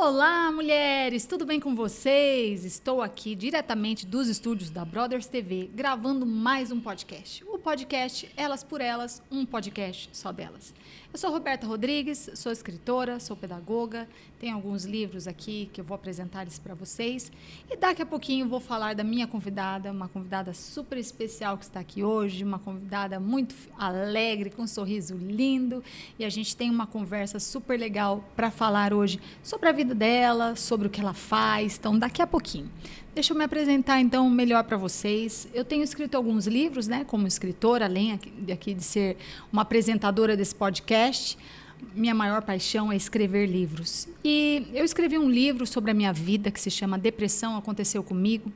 Olá, mulheres! Tudo bem com vocês? Estou aqui diretamente dos estúdios da Brothers TV, gravando mais um podcast. O podcast Elas por Elas, um podcast só delas. Eu sou Roberta Rodrigues, sou escritora, sou pedagoga, tenho alguns livros aqui que eu vou apresentar para vocês. E daqui a pouquinho vou falar da minha convidada, uma convidada super especial que está aqui hoje, uma convidada muito alegre, com um sorriso lindo. E a gente tem uma conversa super legal para falar hoje sobre a vida dela, sobre o que ela faz. Então, daqui a pouquinho. Deixa eu me apresentar, então, melhor para vocês. Eu tenho escrito alguns livros, né, como escritora, além aqui de ser uma apresentadora desse podcast. Minha maior paixão é escrever livros. E eu escrevi um livro sobre a minha vida que se chama Depressão Aconteceu Comigo.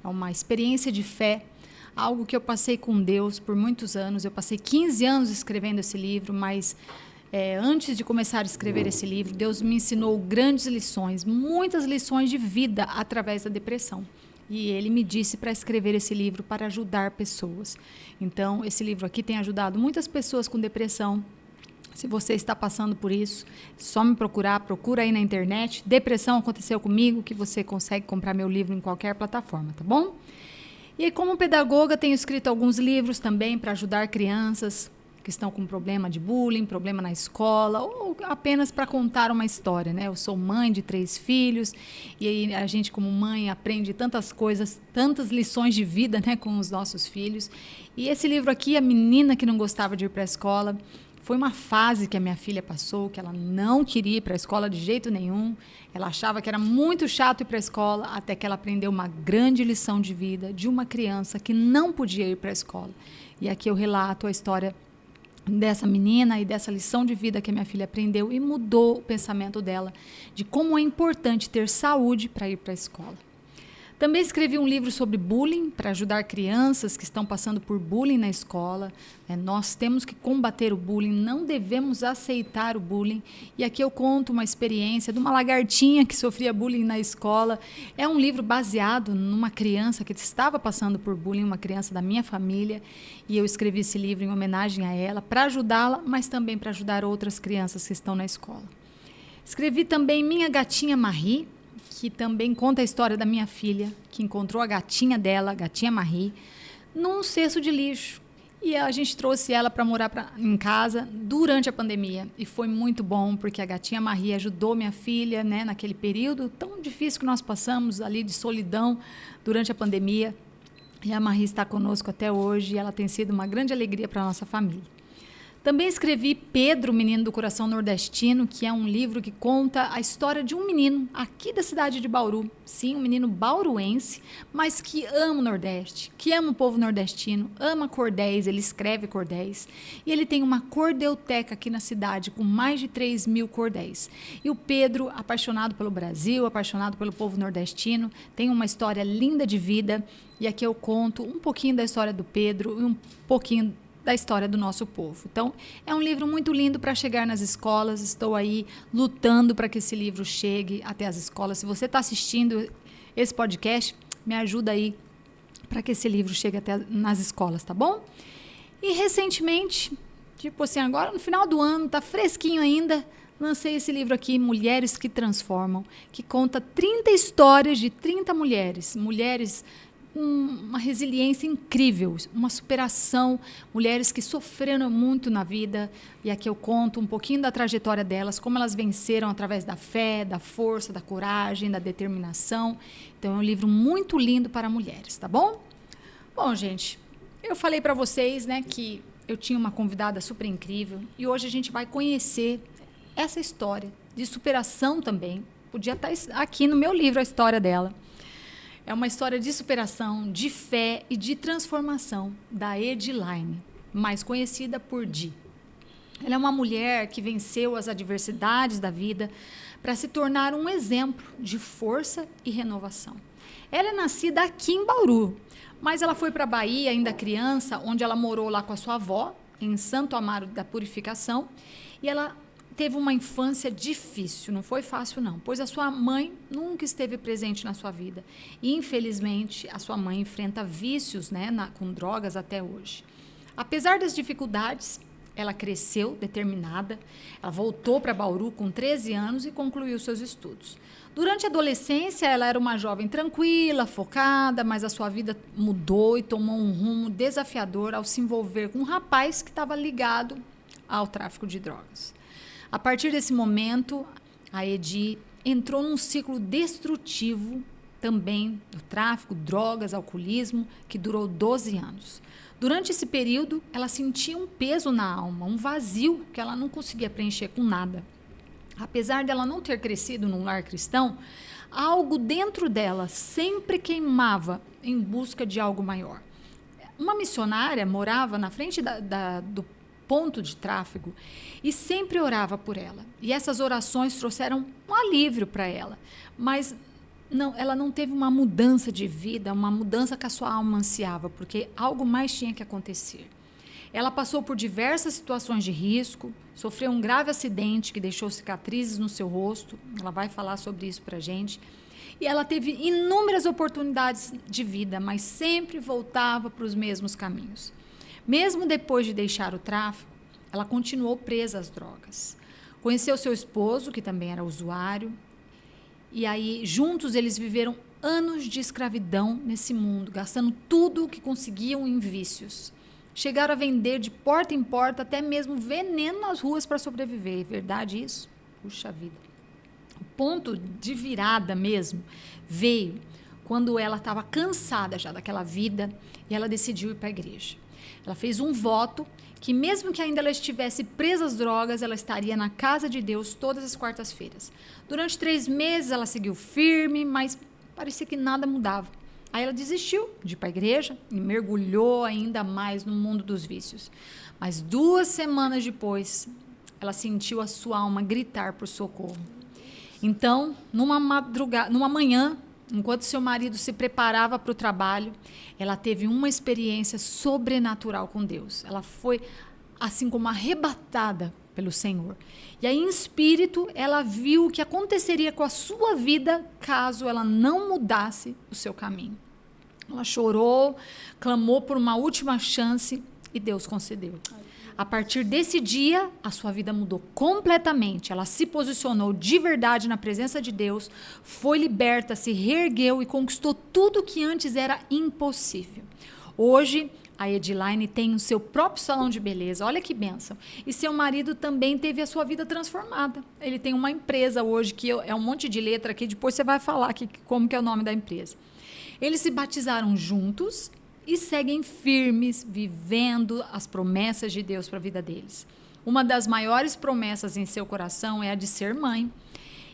É uma experiência de fé, algo que eu passei com Deus por muitos anos. Eu passei 15 anos escrevendo esse livro, mas antes de começar a escrever esse livro, Deus me ensinou grandes lições, muitas lições de vida através da depressão. E Ele me disse para escrever esse livro para ajudar pessoas. Então, esse livro aqui tem ajudado muitas pessoas com depressão. Se você está passando por isso, é só me procurar, procura aí na internet. Depressão Aconteceu Comigo, que você consegue comprar meu livro em qualquer plataforma, tá bom? E como pedagoga, tenho escrito alguns livros também para ajudar crianças que estão com problema de bullying, problema na escola, ou apenas para contar uma história, né? Eu sou mãe de 3 filhos, e aí a gente como mãe aprende tantas coisas, tantas lições de vida, né, com os nossos filhos. E esse livro aqui, A Menina que Não Gostava de Ir para a Escola, foi uma fase que a minha filha passou, que ela não queria ir para a escola de jeito nenhum. Ela achava que era muito chato ir para a escola, até que ela aprendeu uma grande lição de vida de uma criança que não podia ir para a escola. E aqui eu relato a história dessa menina e dessa lição de vida que a minha filha aprendeu e mudou o pensamento dela de como é importante ter saúde para ir para a escola. Também escrevi um livro sobre bullying para ajudar crianças que estão passando por bullying na escola. Nós temos que combater o bullying, não devemos aceitar o bullying. E aqui eu conto uma experiência de uma lagartinha que sofria bullying na escola. É um livro baseado numa criança que estava passando por bullying, uma criança da minha família. E eu escrevi esse livro em homenagem a ela, para ajudá-la, mas também para ajudar outras crianças que estão na escola. Escrevi também Minha Gatinha Marie, que também conta a história da minha filha, que encontrou a gatinha dela, a gatinha Marie, num cesto de lixo. E a gente trouxe ela para morar em casa durante a pandemia. E foi muito bom, porque a gatinha Marie ajudou minha filha, né, naquele período tão difícil que nós passamos ali de solidão durante a pandemia. E a Marie está conosco até hoje e ela tem sido uma grande alegria para a nossa família. Também escrevi Pedro, Menino do Coração Nordestino, que é um livro que conta a história de um menino aqui da cidade de Bauru. Sim, um menino bauruense, mas que ama o Nordeste, que ama o povo nordestino, ama cordéis, ele escreve cordéis. E ele tem uma cordeuteca aqui na cidade com mais de 3.000 cordéis. E o Pedro, apaixonado pelo Brasil, apaixonado pelo povo nordestino, tem uma história linda de vida. E aqui eu conto um pouquinho da história do Pedro e um pouquinho da história do nosso povo. Então, é um livro muito lindo para chegar nas escolas. Estou aí lutando para que esse livro chegue até as escolas. Se você está assistindo esse podcast, me ajuda aí para que esse livro chegue até nas escolas, tá bom? E recentemente, tipo assim, agora no final do ano, tá fresquinho ainda, lancei esse livro aqui, Mulheres que Transformam, que conta 30 histórias de 30 mulheres uma resiliência incrível, uma superação, mulheres que sofreram muito na vida, e aqui eu conto um pouquinho da trajetória delas, como elas venceram através da fé, da força, da coragem, da determinação. Então é um livro muito lindo para mulheres, tá bom? Bom, gente, eu falei para vocês, né, que eu tinha uma convidada super incrível, e hoje a gente vai conhecer essa história de superação também. Podia estar aqui no meu livro a história dela. É uma história de superação, de fé e de transformação da Edilaine, mais conhecida por Di. Ela é uma mulher que venceu as adversidades da vida para se tornar um exemplo de força e renovação. Ela é nascida aqui em Bauru, mas ela foi para a Bahia ainda criança, onde ela morou lá com a sua avó, em Santo Amaro da Purificação, e ela teve uma infância difícil, não foi fácil não, pois a sua mãe nunca esteve presente na sua vida. E, infelizmente, a sua mãe enfrenta vícios, né, com drogas até hoje. Apesar das dificuldades, Ela cresceu determinada, ela voltou para Bauru com 13 anos e concluiu seus estudos. Durante a adolescência, ela era uma jovem tranquila, focada, mas a sua vida mudou e tomou um rumo desafiador ao se envolver com um rapaz que estava ligado ao tráfico de drogas. A partir desse momento, a Edi entrou num ciclo destrutivo também do tráfico, drogas, alcoolismo, que durou 12 anos. Durante esse período, ela sentia um peso na alma, um vazio que ela não conseguia preencher com nada. Apesar dela não ter crescido num lar cristão, algo dentro dela sempre queimava em busca de algo maior. Uma missionária morava na frente do ponto de tráfego e sempre orava por ela. E essas orações trouxeram um alívio para ela, mas ela não teve uma mudança de vida, uma mudança que a sua alma ansiava, porque algo mais tinha que acontecer. Ela passou por diversas situações de risco, sofreu um grave acidente que deixou cicatrizes no seu rosto, ela vai falar sobre isso para a gente, e ela teve inúmeras oportunidades de vida, mas sempre voltava para os mesmos caminhos. Mesmo depois de deixar o tráfico, ela continuou presa às drogas. Conheceu seu esposo, que também era usuário, e aí juntos eles viveram anos de escravidão nesse mundo, gastando tudo o que conseguiam em vícios. Chegaram a vender de porta em porta, até mesmo veneno nas ruas para sobreviver. É verdade isso? Puxa vida. O ponto de virada mesmo veio quando ela estava cansada já daquela vida e ela decidiu ir para a igreja. Ela fez um voto que mesmo que ainda ela estivesse presa às drogas, ela estaria na casa de Deus todas as quartas-feiras. Durante 3 meses ela seguiu firme, mas parecia que nada mudava. Aí ela desistiu de ir para a igreja e mergulhou ainda mais no mundo dos vícios. Mas 2 semanas depois, ela sentiu a sua alma gritar por socorro. Então, numa manhã, enquanto seu marido se preparava para o trabalho, ela teve uma experiência sobrenatural com Deus. Ela foi, assim como arrebatada pelo Senhor. E aí, em espírito, ela viu o que aconteceria com a sua vida caso ela não mudasse o seu caminho. Ela chorou, clamou por uma última chance e Deus concedeu. A partir desse dia, a sua vida mudou completamente. Ela se posicionou de verdade na presença de Deus, foi liberta, se reergueu e conquistou tudo que antes era impossível. Hoje, a Edilaine tem o seu próprio salão de beleza, olha que bênção. E seu marido também teve a sua vida transformada. Ele tem uma empresa hoje, que é um monte de letra aqui, depois você vai falar aqui como que é o nome da empresa. Eles se batizaram juntos e seguem firmes, vivendo as promessas de Deus para a vida deles. Uma das maiores promessas em seu coração é a de ser mãe.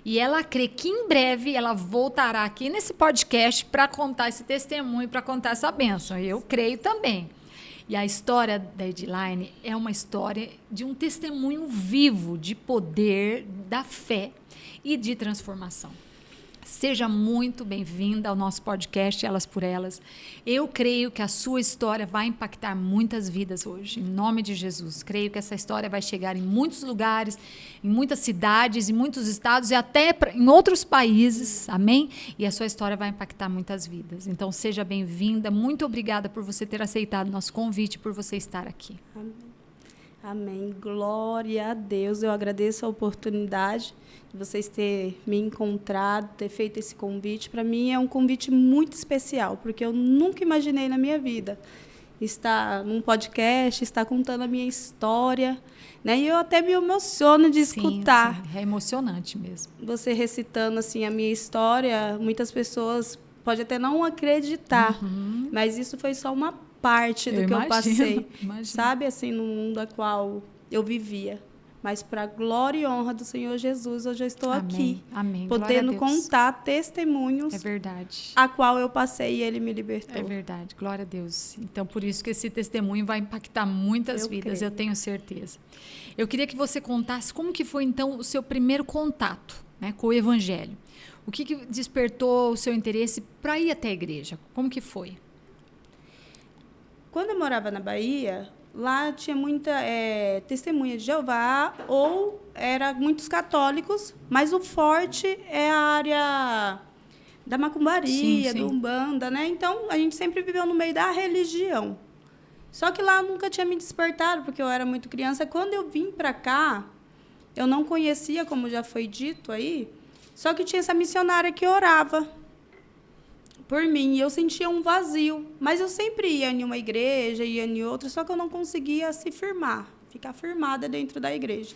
E ela crê que em breve ela voltará aqui nesse podcast para contar esse testemunho, para contar essa bênção. Eu creio também. E a história da Edilaine é uma história de um testemunho vivo de poder, da fé e de transformação. Seja muito bem-vinda ao nosso podcast Elas por Elas. Eu creio que a sua história vai impactar muitas vidas hoje, em nome de Jesus. Creio que essa história vai chegar em muitos lugares, em muitas cidades, em muitos estados e até em outros países, amém? E a sua história vai impactar muitas vidas. Então, seja bem-vinda. Muito obrigada por você ter aceitado o nosso convite, por você estar aqui. Amém. Amém. Glória a Deus. Eu agradeço a oportunidade de vocês terem me encontrado, ter feito esse convite. Para mim é um convite muito especial, porque eu nunca imaginei na minha vida estar num podcast, estar contando a minha história, né? E eu até me emociono de escutar. Sim, é emocionante mesmo. Você recitando assim a minha história, muitas pessoas podem até não acreditar, mas isso foi só uma parte do que eu passei, sabe, assim, no mundo a qual eu vivia. Mas para a glória e honra do Senhor Jesus, hoje eu estou aqui, podendo contar testemunhos, é verdade, a qual eu passei e Ele me libertou. É verdade, glória a Deus. Então, por isso que esse testemunho vai impactar muitas vidas, eu tenho certeza. Eu queria que você contasse como que foi, então, o seu primeiro contato, né, com o Evangelho. O que despertou o seu interesse para ir até a igreja? Como que foi? Quando eu morava na Bahia, lá tinha muita testemunha de Jeová ou era muitos católicos, mas o forte é a área da macumbaria, do Umbanda, né? Então, a gente sempre viveu no meio da religião. Só que lá eu nunca tinha me despertado, porque eu era muito criança. Quando eu vim para cá, eu não conhecia, como já foi dito aí, só que tinha essa missionária que orava por mim, e eu sentia um vazio. Mas eu sempre ia em uma igreja, ia em outra, só que eu não conseguia se firmar, ficar firmada dentro da igreja.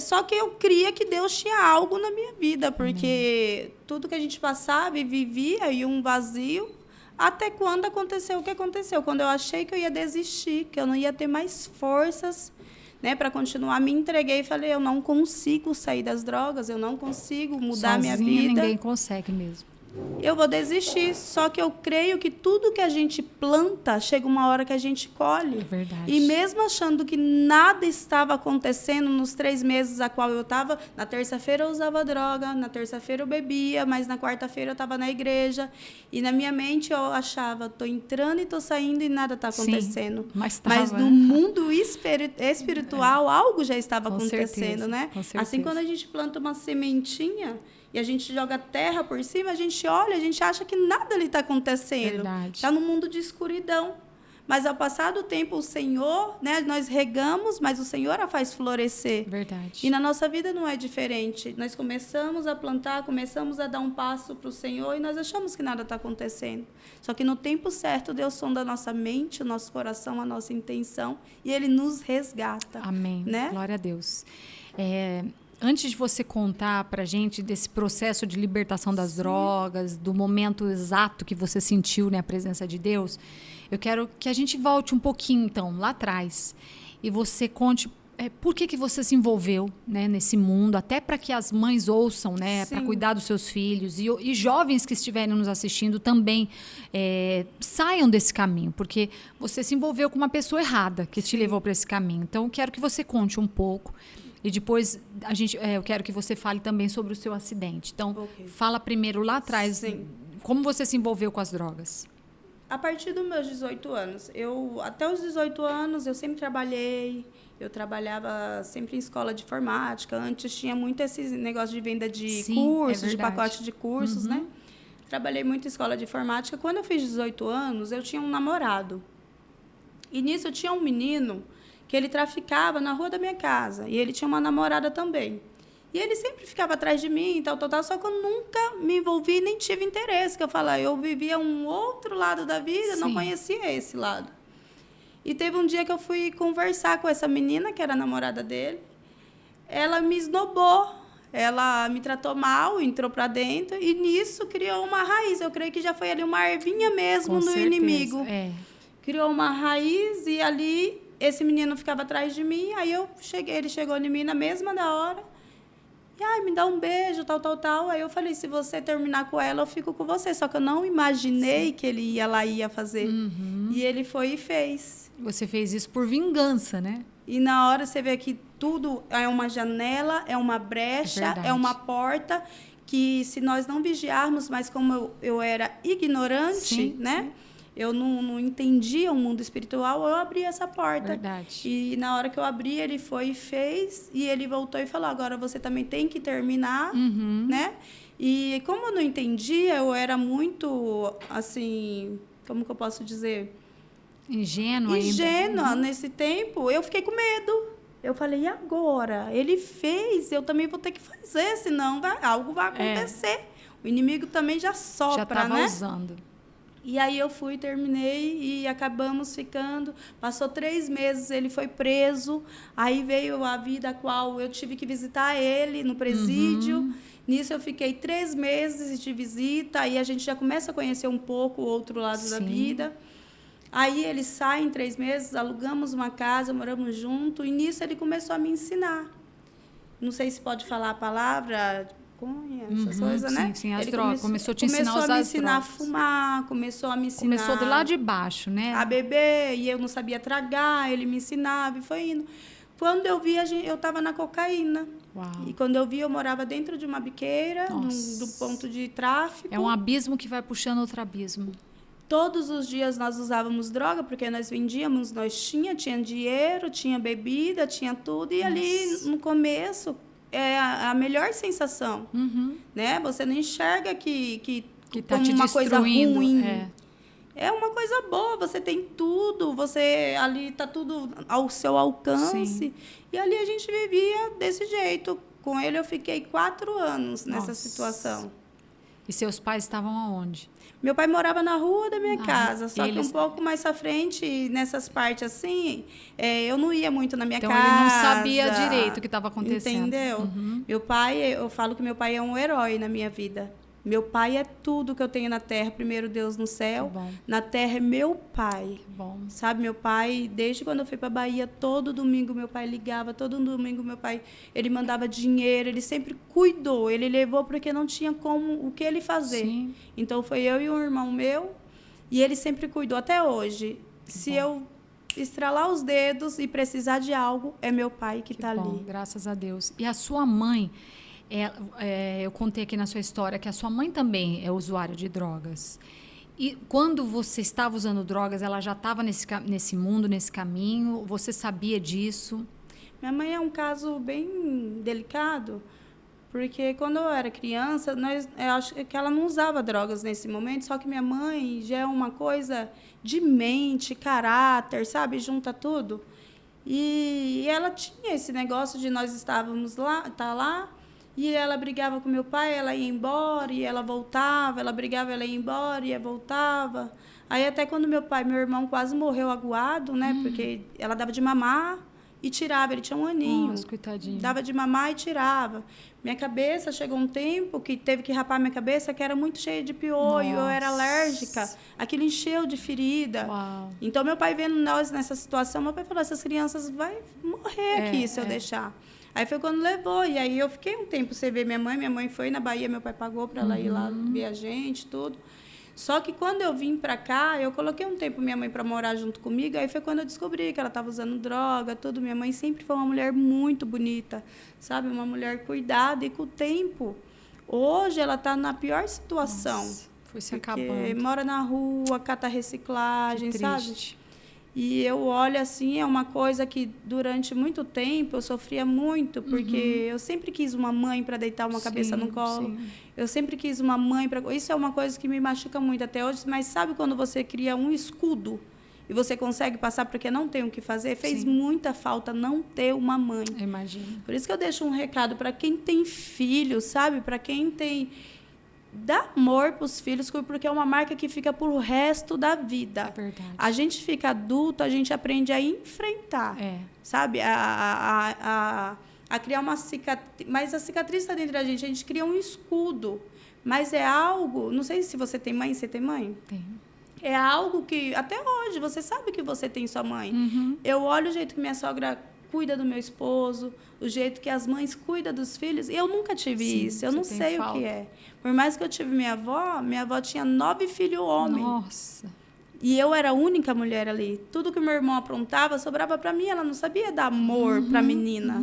Só que eu cria que Deus tinha algo na minha vida, porque tudo que a gente passava e vivia, e um vazio, até quando aconteceu o que aconteceu. Quando eu achei que eu ia desistir, que eu não ia ter mais forças, né, para continuar, me entreguei e falei, eu não consigo sair das drogas, eu não consigo mudar a minha Sozinha vida. ninguém consegue mesmo. Eu vou desistir. Só que eu creio que tudo que a gente planta, chega uma hora que a gente colhe. É verdade. E mesmo achando que nada estava acontecendo nos 3 meses a qual eu estava, na terça-feira eu usava droga, na terça-feira eu bebia, mas na quarta-feira eu estava na igreja. E na minha mente eu achava, estou entrando e estou saindo e nada está acontecendo. Sim, mas no mundo espiritual, algo já estava com acontecendo, certeza, né? com certeza. Assim, quando a gente planta uma sementinha e a gente joga terra por cima, a gente olha, a gente acha que nada ali está acontecendo. Está num mundo de escuridão. Mas, ao passar do tempo, o Senhor, né, nós regamos, mas o Senhor a faz florescer. Verdade. E na nossa vida não é diferente. Nós começamos a plantar, começamos a dar um passo para o Senhor e nós achamos que nada está acontecendo. Só que no tempo certo, Deus sonda a nossa mente, o nosso coração, a nossa intenção e Ele nos resgata. Amém. Né? Glória a Deus. Antes de você contar para a gente desse processo de libertação das drogas, do momento exato que você sentiu, né, a presença de Deus, eu quero que a gente volte um pouquinho, então, lá atrás, e você conte por que você se envolveu, né, nesse mundo, até para que as mães ouçam, né, para cuidar dos seus filhos, e jovens que estiverem nos assistindo também saiam desse caminho, porque você se envolveu com uma pessoa errada que te levou para esse caminho. Então, eu quero que você conte um pouco. E depois eu quero que você fale também sobre o seu acidente. Então, fala primeiro lá atrás, como você se envolveu com as drogas. A partir dos meus 18 anos. Até os 18 anos, eu sempre trabalhei. Eu trabalhava sempre em escola de informática. Antes tinha muito esse negócio de venda de cursos, de pacote de cursos, né? Trabalhei muito em escola de informática. Quando eu fiz 18 anos, eu tinha um namorado. E nisso eu tinha um menino que ele traficava na rua da minha casa. E ele tinha uma namorada também. E ele sempre ficava atrás de mim, tal, só que eu nunca me envolvi nem tive interesse. Que eu vivia um outro lado da vida, não conhecia esse lado. E teve um dia que eu fui conversar com essa menina, que era a namorada dele. Ela me esnobou, ela me tratou mal, entrou para dentro, e nisso criou uma raiz. Eu creio que já foi ali uma ervinha mesmo do inimigo. Criou uma raiz e ali esse menino ficava atrás de mim, aí ele chegou em mim na mesma da hora, e me dá um beijo, tal. Aí eu falei, se você terminar com ela, eu fico com você. Só que eu não imaginei que ele ia fazer. E ele foi e fez. Você fez isso por vingança, né? E na hora você vê que tudo é uma janela, é uma brecha, é uma porta, que se nós não vigiarmos, mas como eu era ignorante, né? Eu não entendia o mundo espiritual, eu abri essa porta. Verdade. E na hora que eu abri, ele foi e fez, e ele voltou e falou, agora você também tem que terminar, né? E como eu não entendia, eu era muito, assim, como que eu posso dizer? Ingênua nesse tempo, eu fiquei com medo. Eu falei, e agora? Ele fez, eu também vou ter que fazer, senão algo vai acontecer. O inimigo também já sopra, já estava né? usando. E aí eu fui, terminei e acabamos ficando. Passou 3 meses, ele foi preso. Aí veio a vida a qual eu tive que visitar ele no presídio. Nisso eu fiquei 3 meses de visita. Aí a gente já começa a conhecer um pouco o outro lado da vida. Aí ele sai em 3 meses, alugamos uma casa, moramos junto. E nisso ele começou a me ensinar. Não sei se pode falar a palavra... essas coisas, né? Sim, as drogas. Começou a te ensinar a usar as drogas. Começou a me ensinar a fumar, começou a me ensinar... Começou de lá de baixo, né? A beber, e eu não sabia tragar, ele me ensinava e foi indo. Quando eu vi, eu estava na cocaína. Uau. E quando eu vi, eu morava dentro de uma biqueira, do ponto de tráfico. É um abismo que vai puxando outro abismo. Todos os dias nós usávamos droga, porque nós vendíamos, tinha dinheiro, tinha bebida, tinha tudo. E ali, no começo... é a melhor sensação, né? Você não enxerga que tá como te uma coisa ruim. é uma coisa boa, você tem tudo, você ali está tudo ao seu alcance. Sim. E ali a gente vivia desse jeito. Com ele eu fiquei 4 anos nessa Nossa. situação. E seus pais estavam aonde? Meu pai morava na rua da minha casa, só eles- que um pouco mais à frente, nessas partes assim, eu não ia muito na minha Então casa. ele não sabia direito o que estava acontecendo. Entendeu? Meu pai, eu falo que meu pai é um herói na minha vida. Meu pai é tudo que eu tenho na terra. Primeiro Deus no céu, Que bom. na terra é meu pai. Que bom. Sabe, meu pai, desde quando eu fui para Bahia, todo domingo meu pai ligava, todo domingo meu pai, ele mandava dinheiro, ele sempre cuidou, ele levou porque não tinha como o que ele fazer. Sim. Então foi eu e um irmão meu, e ele sempre cuidou até hoje. Se eu estralar os dedos e precisar de algo, é meu pai que está Bom, ali. graças a Deus. E a sua mãe, eu contei aqui na sua história que a sua mãe também é usuária de drogas. E quando você estava usando drogas, ela já estava nesse mundo, nesse caminho? Você sabia disso? Minha mãe é um caso bem delicado, porque quando eu era criança, eu acho que ela não usava drogas nesse momento, só que minha mãe já é uma coisa de mente, caráter, sabe? Junta tudo. E ela tinha esse negócio de nós estávamos lá, tá lá, e ela brigava com meu pai, ela ia embora, e ela voltava, ela brigava, ela ia embora, e ela voltava. Aí até quando meu irmão quase morreu aguado, né? Porque ela dava de mamar e tirava, ele tinha 1 aninho. Nossa, coitadinho. Dava de mamar e tirava. Minha cabeça, chegou um tempo que teve que rapar minha cabeça, que era muito cheia de piolho, eu era Nossa. alérgica. Aquilo encheu de ferida. Uau. Então, meu pai vendo nós nessa situação, meu pai falou, essas crianças vão morrer aqui se eu deixar. Aí foi quando levou, e aí eu fiquei um tempo sem ver minha mãe foi na Bahia, meu pai pagou para ela ir lá ver a gente, tudo. Só que quando eu vim para cá, eu coloquei um tempo minha mãe para morar junto comigo, aí foi quando eu descobri que ela estava usando droga, tudo. Minha mãe sempre foi uma mulher muito bonita, sabe? Uma mulher cuidada, e com o tempo, hoje ela está na pior situação. Nossa, foi se porque acabando. mora na rua, cata reciclagem, Que sabe? triste. E eu olho assim, é uma coisa que durante muito tempo eu sofria muito, porque eu sempre quis uma mãe para deitar uma cabeça no colo. Sim. Eu sempre quis uma mãe para... Isso é uma coisa que me machuca muito até hoje, mas sabe quando você cria um escudo e você consegue passar porque não tem o que fazer? Fez muita falta não ter uma mãe. Eu imagino. Por isso que eu deixo um recado para quem tem filho, sabe? Para quem tem... Dá amor para os filhos, porque é uma marca que fica pro resto da vida. É verdade. A gente fica adulto, a gente aprende a enfrentar, sabe? A criar uma cicatriz. Mas a cicatriz está dentro da gente, a gente cria um escudo. Mas é algo... Não sei se você tem mãe, você tem mãe? Tem. É algo que, até hoje, você sabe que você tem sua mãe. Eu olho o jeito que minha sogra cuida do meu esposo, o jeito que as mães cuidam dos filhos. Eu nunca tive isso, eu não sei o que é. Por mais que eu tive minha avó tinha 9 filhos homens. Nossa. E eu era a única mulher ali. Tudo que meu irmão aprontava sobrava para mim, ela não sabia dar amor para a menina.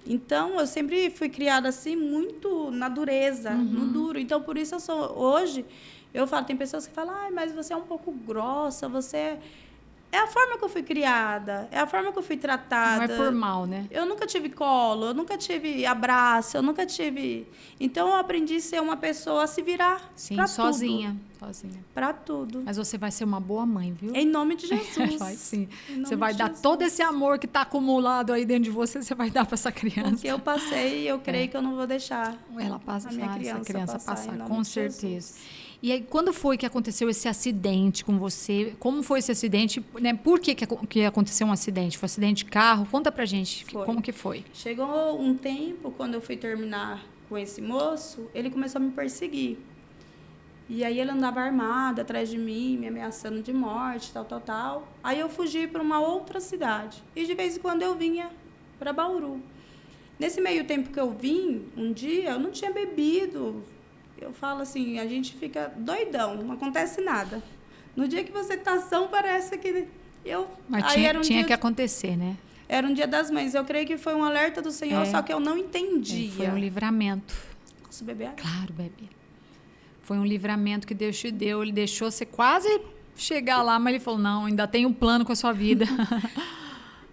Então, eu sempre fui criada assim, muito na dureza, no duro. Então, por isso hoje, eu falo, tem pessoas que falam, mas você é um pouco grossa, você... É a forma que eu fui criada, é a forma que eu fui tratada. Não é por mal, né? Eu nunca tive colo, eu nunca tive abraço, eu nunca tive... Então, eu aprendi a ser uma pessoa, a se virar. Sim, pra sozinha. Para tudo. Mas você vai ser uma boa mãe, viu? Em nome de Jesus. Vai sim. Em Você nome vai de dar Jesus. todo esse amor que está acumulado aí dentro de você, você vai dar para essa criança. O que eu passei, eu creio que eu não vou deixar Ela passa, a minha essa criança passar, em nome com de certeza. Jesus. E aí, quando foi que aconteceu esse acidente com você? Como foi esse acidente? Né? Por que aconteceu um acidente? Foi um acidente de carro? Conta pra gente como que foi. Chegou um tempo, quando eu fui terminar com esse moço, ele começou a me perseguir. E aí ele andava armado atrás de mim, me ameaçando de morte, tal. Aí eu fugi para uma outra cidade. E de vez em quando eu vinha para Bauru. Nesse meio tempo que eu vim, um dia, eu não tinha bebido. Eu falo assim, a gente fica doidão, não acontece nada. No dia que você tá ação, parece que Mas aí tinha que acontecer, né? Era um dia das mães. Eu creio que foi um alerta do Senhor, só que eu não entendia. Foi um livramento. Posso beber água? Claro, bebê. Foi um livramento que Deus te deu. Ele deixou você quase chegar lá, mas ele falou, não, ainda tem um plano com a sua vida.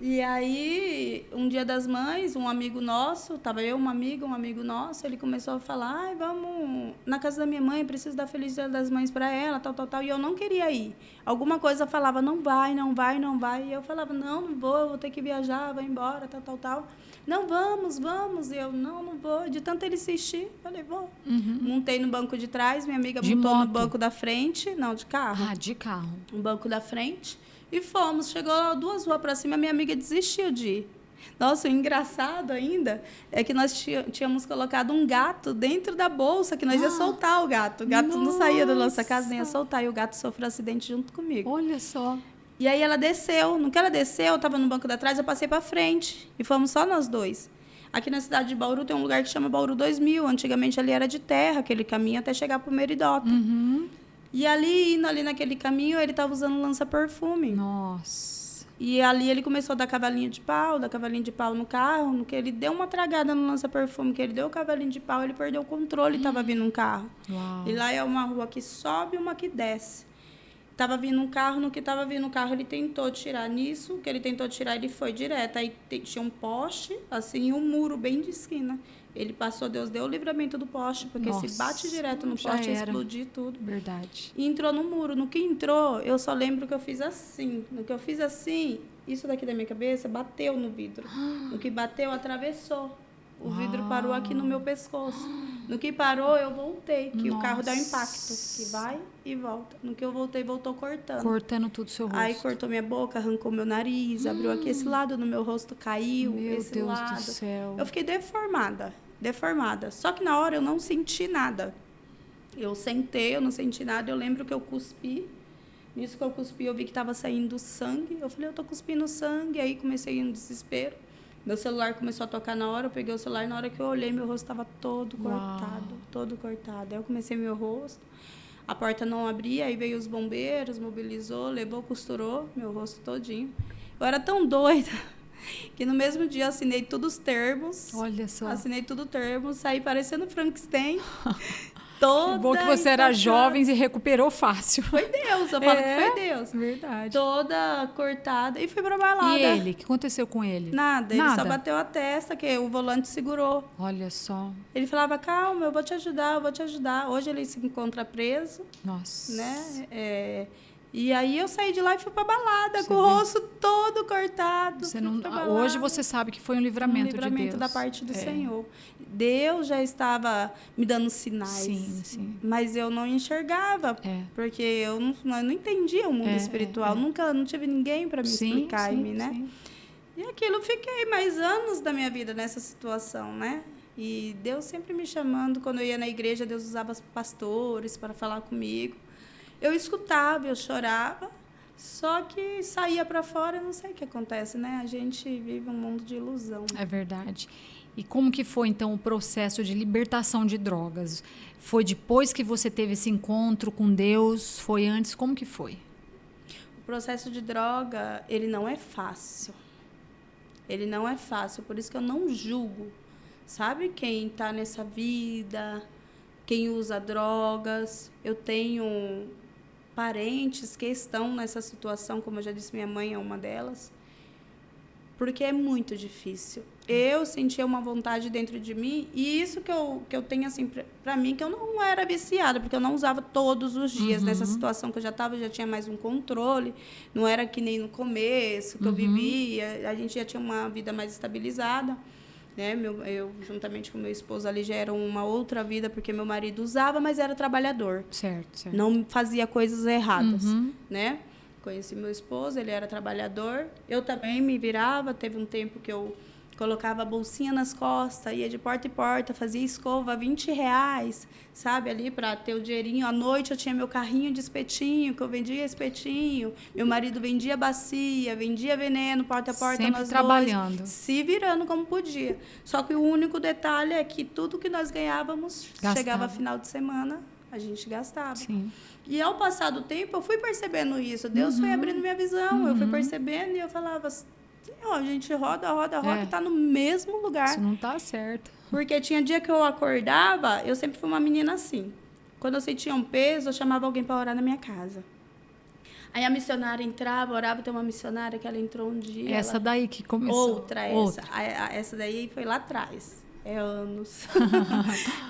E aí, um dia das mães, um amigo nosso, tava eu, uma amiga, um amigo nosso, ele começou a falar, ai, vamos na casa da minha mãe, preciso dar Feliz Dia das Mães para ela, tal, tal, tal. E eu não queria ir. Alguma coisa falava, não vai, não vai, não vai. E eu falava, não vou ter que viajar, vou embora, tal, tal, tal. Não, vamos. E eu, não vou. De tanto ele insistir, falei, vou. Montei no banco de trás, minha amiga montou no banco da frente. Não, de carro. Ah, de carro. No banco da frente. E fomos. Chegou 2 ruas para cima, minha amiga desistiu de ir. Nossa, o engraçado ainda é que nós tínhamos colocado um gato dentro da bolsa, que nós ia soltar o gato. O gato não saía da nossa casa, nem ia soltar. E o gato sofreu um acidente junto comigo. Olha só. E aí ela desceu. No que ela desceu, eu estava no banco da trás, eu passei para frente. E fomos só nós 2. Aqui na cidade de Bauru tem um lugar que chama Bauru 2000. Antigamente ali era de terra, aquele caminho até chegar para o Meridota. E ali, indo ali naquele caminho, ele estava usando lança-perfume. Nossa. E ali ele começou a dar cavalinho de pau no carro. No que ele deu uma tragada no lança-perfume, que ele deu o cavalinho de pau, ele perdeu o controle e estava vindo um carro. Uau. E lá é uma rua que sobe e uma que desce. Tava vindo um carro, no que estava vindo um carro, ele tentou tirar. Nisso, que ele tentou tirar, ele foi direto. Aí tinha um poste, assim, e um muro bem de esquina. Ele passou, Deus deu o livramento do poste, porque se bate direto no poste, ia explodir tudo. Verdade. E entrou no muro. No que entrou, eu só lembro que eu fiz assim. No que eu fiz assim, isso daqui da minha cabeça bateu no vidro. No que bateu, atravessou. O vidro parou aqui no meu pescoço. No que parou, eu voltei. Que o carro dá um impacto. Que vai e volta. No que eu voltei, voltou cortando. Cortando tudo o seu rosto. Aí cortou minha boca, arrancou meu nariz, abriu aqui esse lado no meu rosto, caiu. Meu esse Deus lado. do céu. Eu fiquei deformada. Só que na hora eu não senti nada. Eu sentei, eu não senti nada. Eu lembro que eu cuspi. Nisso que eu cuspi, eu vi que estava saindo sangue. Eu falei, eu tô cuspindo sangue. Aí comecei um desespero. Meu celular começou a tocar na hora, eu peguei o celular, na hora que eu olhei, meu rosto estava todo cortado. Aí eu comecei meu rosto, a porta não abria, aí veio os bombeiros, mobilizou, levou, costurou meu rosto todinho. Eu era tão doida que no mesmo dia eu assinei todos os termos. Olha só. Assinei tudo termos, saí parecendo Frankenstein. Que bom que você era jovem e recuperou fácil. Foi Deus, eu falo que foi Deus. Verdade. Toda cortada e fui pra balada. E ele? O que aconteceu com ele? Nada, ele só bateu a testa, que o volante segurou. Olha só. Ele falava, calma, eu vou te ajudar. Hoje ele se encontra preso. Nossa. Né? E aí eu saí de lá e fui pra balada, com o rosto todo cortado. Hoje você sabe que foi um livramento de Deus. Um livramento da parte do Senhor. Deus já estava me dando sinais. Sim. Mas eu não enxergava, porque eu não entendia o mundo espiritual. Nunca não tive ninguém para me explicar, né? Sim. E aquilo, fiquei mais anos da minha vida nessa situação, né? E Deus sempre me chamando. Quando eu ia na igreja, Deus usava pastores para falar comigo. Eu escutava, eu chorava, só que saía para fora, não sei o que acontece, né? A gente vive um mundo de ilusão. É verdade. E como que foi, então, o processo de libertação de drogas? Foi depois que você teve esse encontro com Deus? Foi antes? Como que foi? O processo de droga, ele não é fácil. Ele não é fácil, por isso que eu não julgo. Sabe quem está nessa vida, quem usa drogas? Eu tenho parentes que estão nessa situação, como eu já disse, minha mãe é uma delas, porque é muito difícil. Eu sentia uma vontade dentro de mim, e isso que eu tenho, assim, para mim, que eu não era viciada, porque eu não usava todos os dias. Nessa situação que eu já estava, já tinha mais um controle, não era que nem no começo, que eu vivia, a gente já tinha uma vida mais estabilizada. Né? Eu, juntamente com meu esposo, ali já era uma outra vida, porque meu marido usava, mas era trabalhador. Certo. Não fazia coisas erradas, né? Conheci meu esposo, ele era trabalhador. Eu também me virava, teve um tempo que eu colocava a bolsinha nas costas, ia de porta em porta, fazia escova, R$20, sabe, ali para ter o dinheirinho. À noite eu tinha meu carrinho de espetinho, que eu vendia espetinho. Meu marido vendia bacia, vendia veneno, porta a porta. Sempre nós trabalhando. Dois, se virando como podia. Só que o único detalhe é que tudo que nós ganhávamos, chegava final de semana, a gente gastava. Sim. E ao passar do tempo, eu fui percebendo isso. Deus foi abrindo minha visão. Eu fui percebendo e eu falava... a gente roda, e tá no mesmo lugar. Isso não tá certo. Porque tinha dia que eu acordava, eu sempre fui uma menina assim. Quando eu sentia um peso, eu chamava alguém para orar na minha casa. Aí a missionária entrava, orava, tem uma missionária que ela entrou um dia. Essa daí que começou. Outra. Essa daí foi lá atrás. É anos.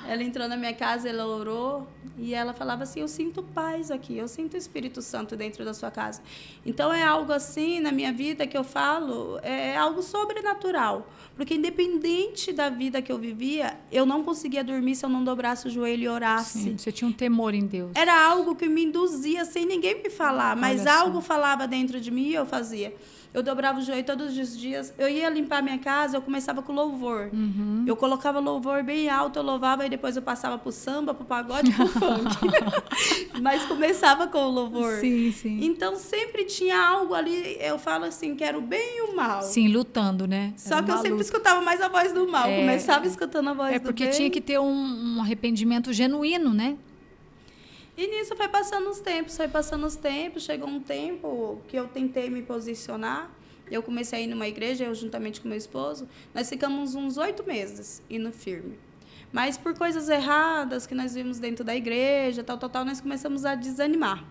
Ela entrou na minha casa, ela orou e ela falava assim, eu sinto paz aqui, eu sinto o Espírito Santo dentro da sua casa. Então, é algo assim na minha vida que eu falo, é algo sobrenatural. Porque independente da vida que eu vivia, eu não conseguia dormir se eu não dobrasse o joelho e orasse. Sim, você tinha um temor em Deus. Era algo que me induzia sem ninguém me falar, mas algo falava dentro de mim e eu fazia. Eu dobrava o joelho todos os dias. Eu ia limpar minha casa, eu começava com louvor. Eu colocava louvor bem alto, eu louvava, e depois eu passava pro samba, pro pagode, pro funk. Mas começava com o louvor. Sim, sim. Então, sempre tinha algo ali, eu falo assim, que era o bem e o mal. Sim, lutando, né? Só que eu sempre escutava mais a voz do mal. Começava escutando a voz do bem. É porque tinha que ter um arrependimento genuíno, né? E nisso foi passando os tempos, chegou um tempo que eu tentei me posicionar, eu comecei a ir numa igreja, eu juntamente com meu esposo, nós ficamos uns 8 meses indo firme. Mas por coisas erradas que nós vimos dentro da igreja, tal, nós começamos a desanimar.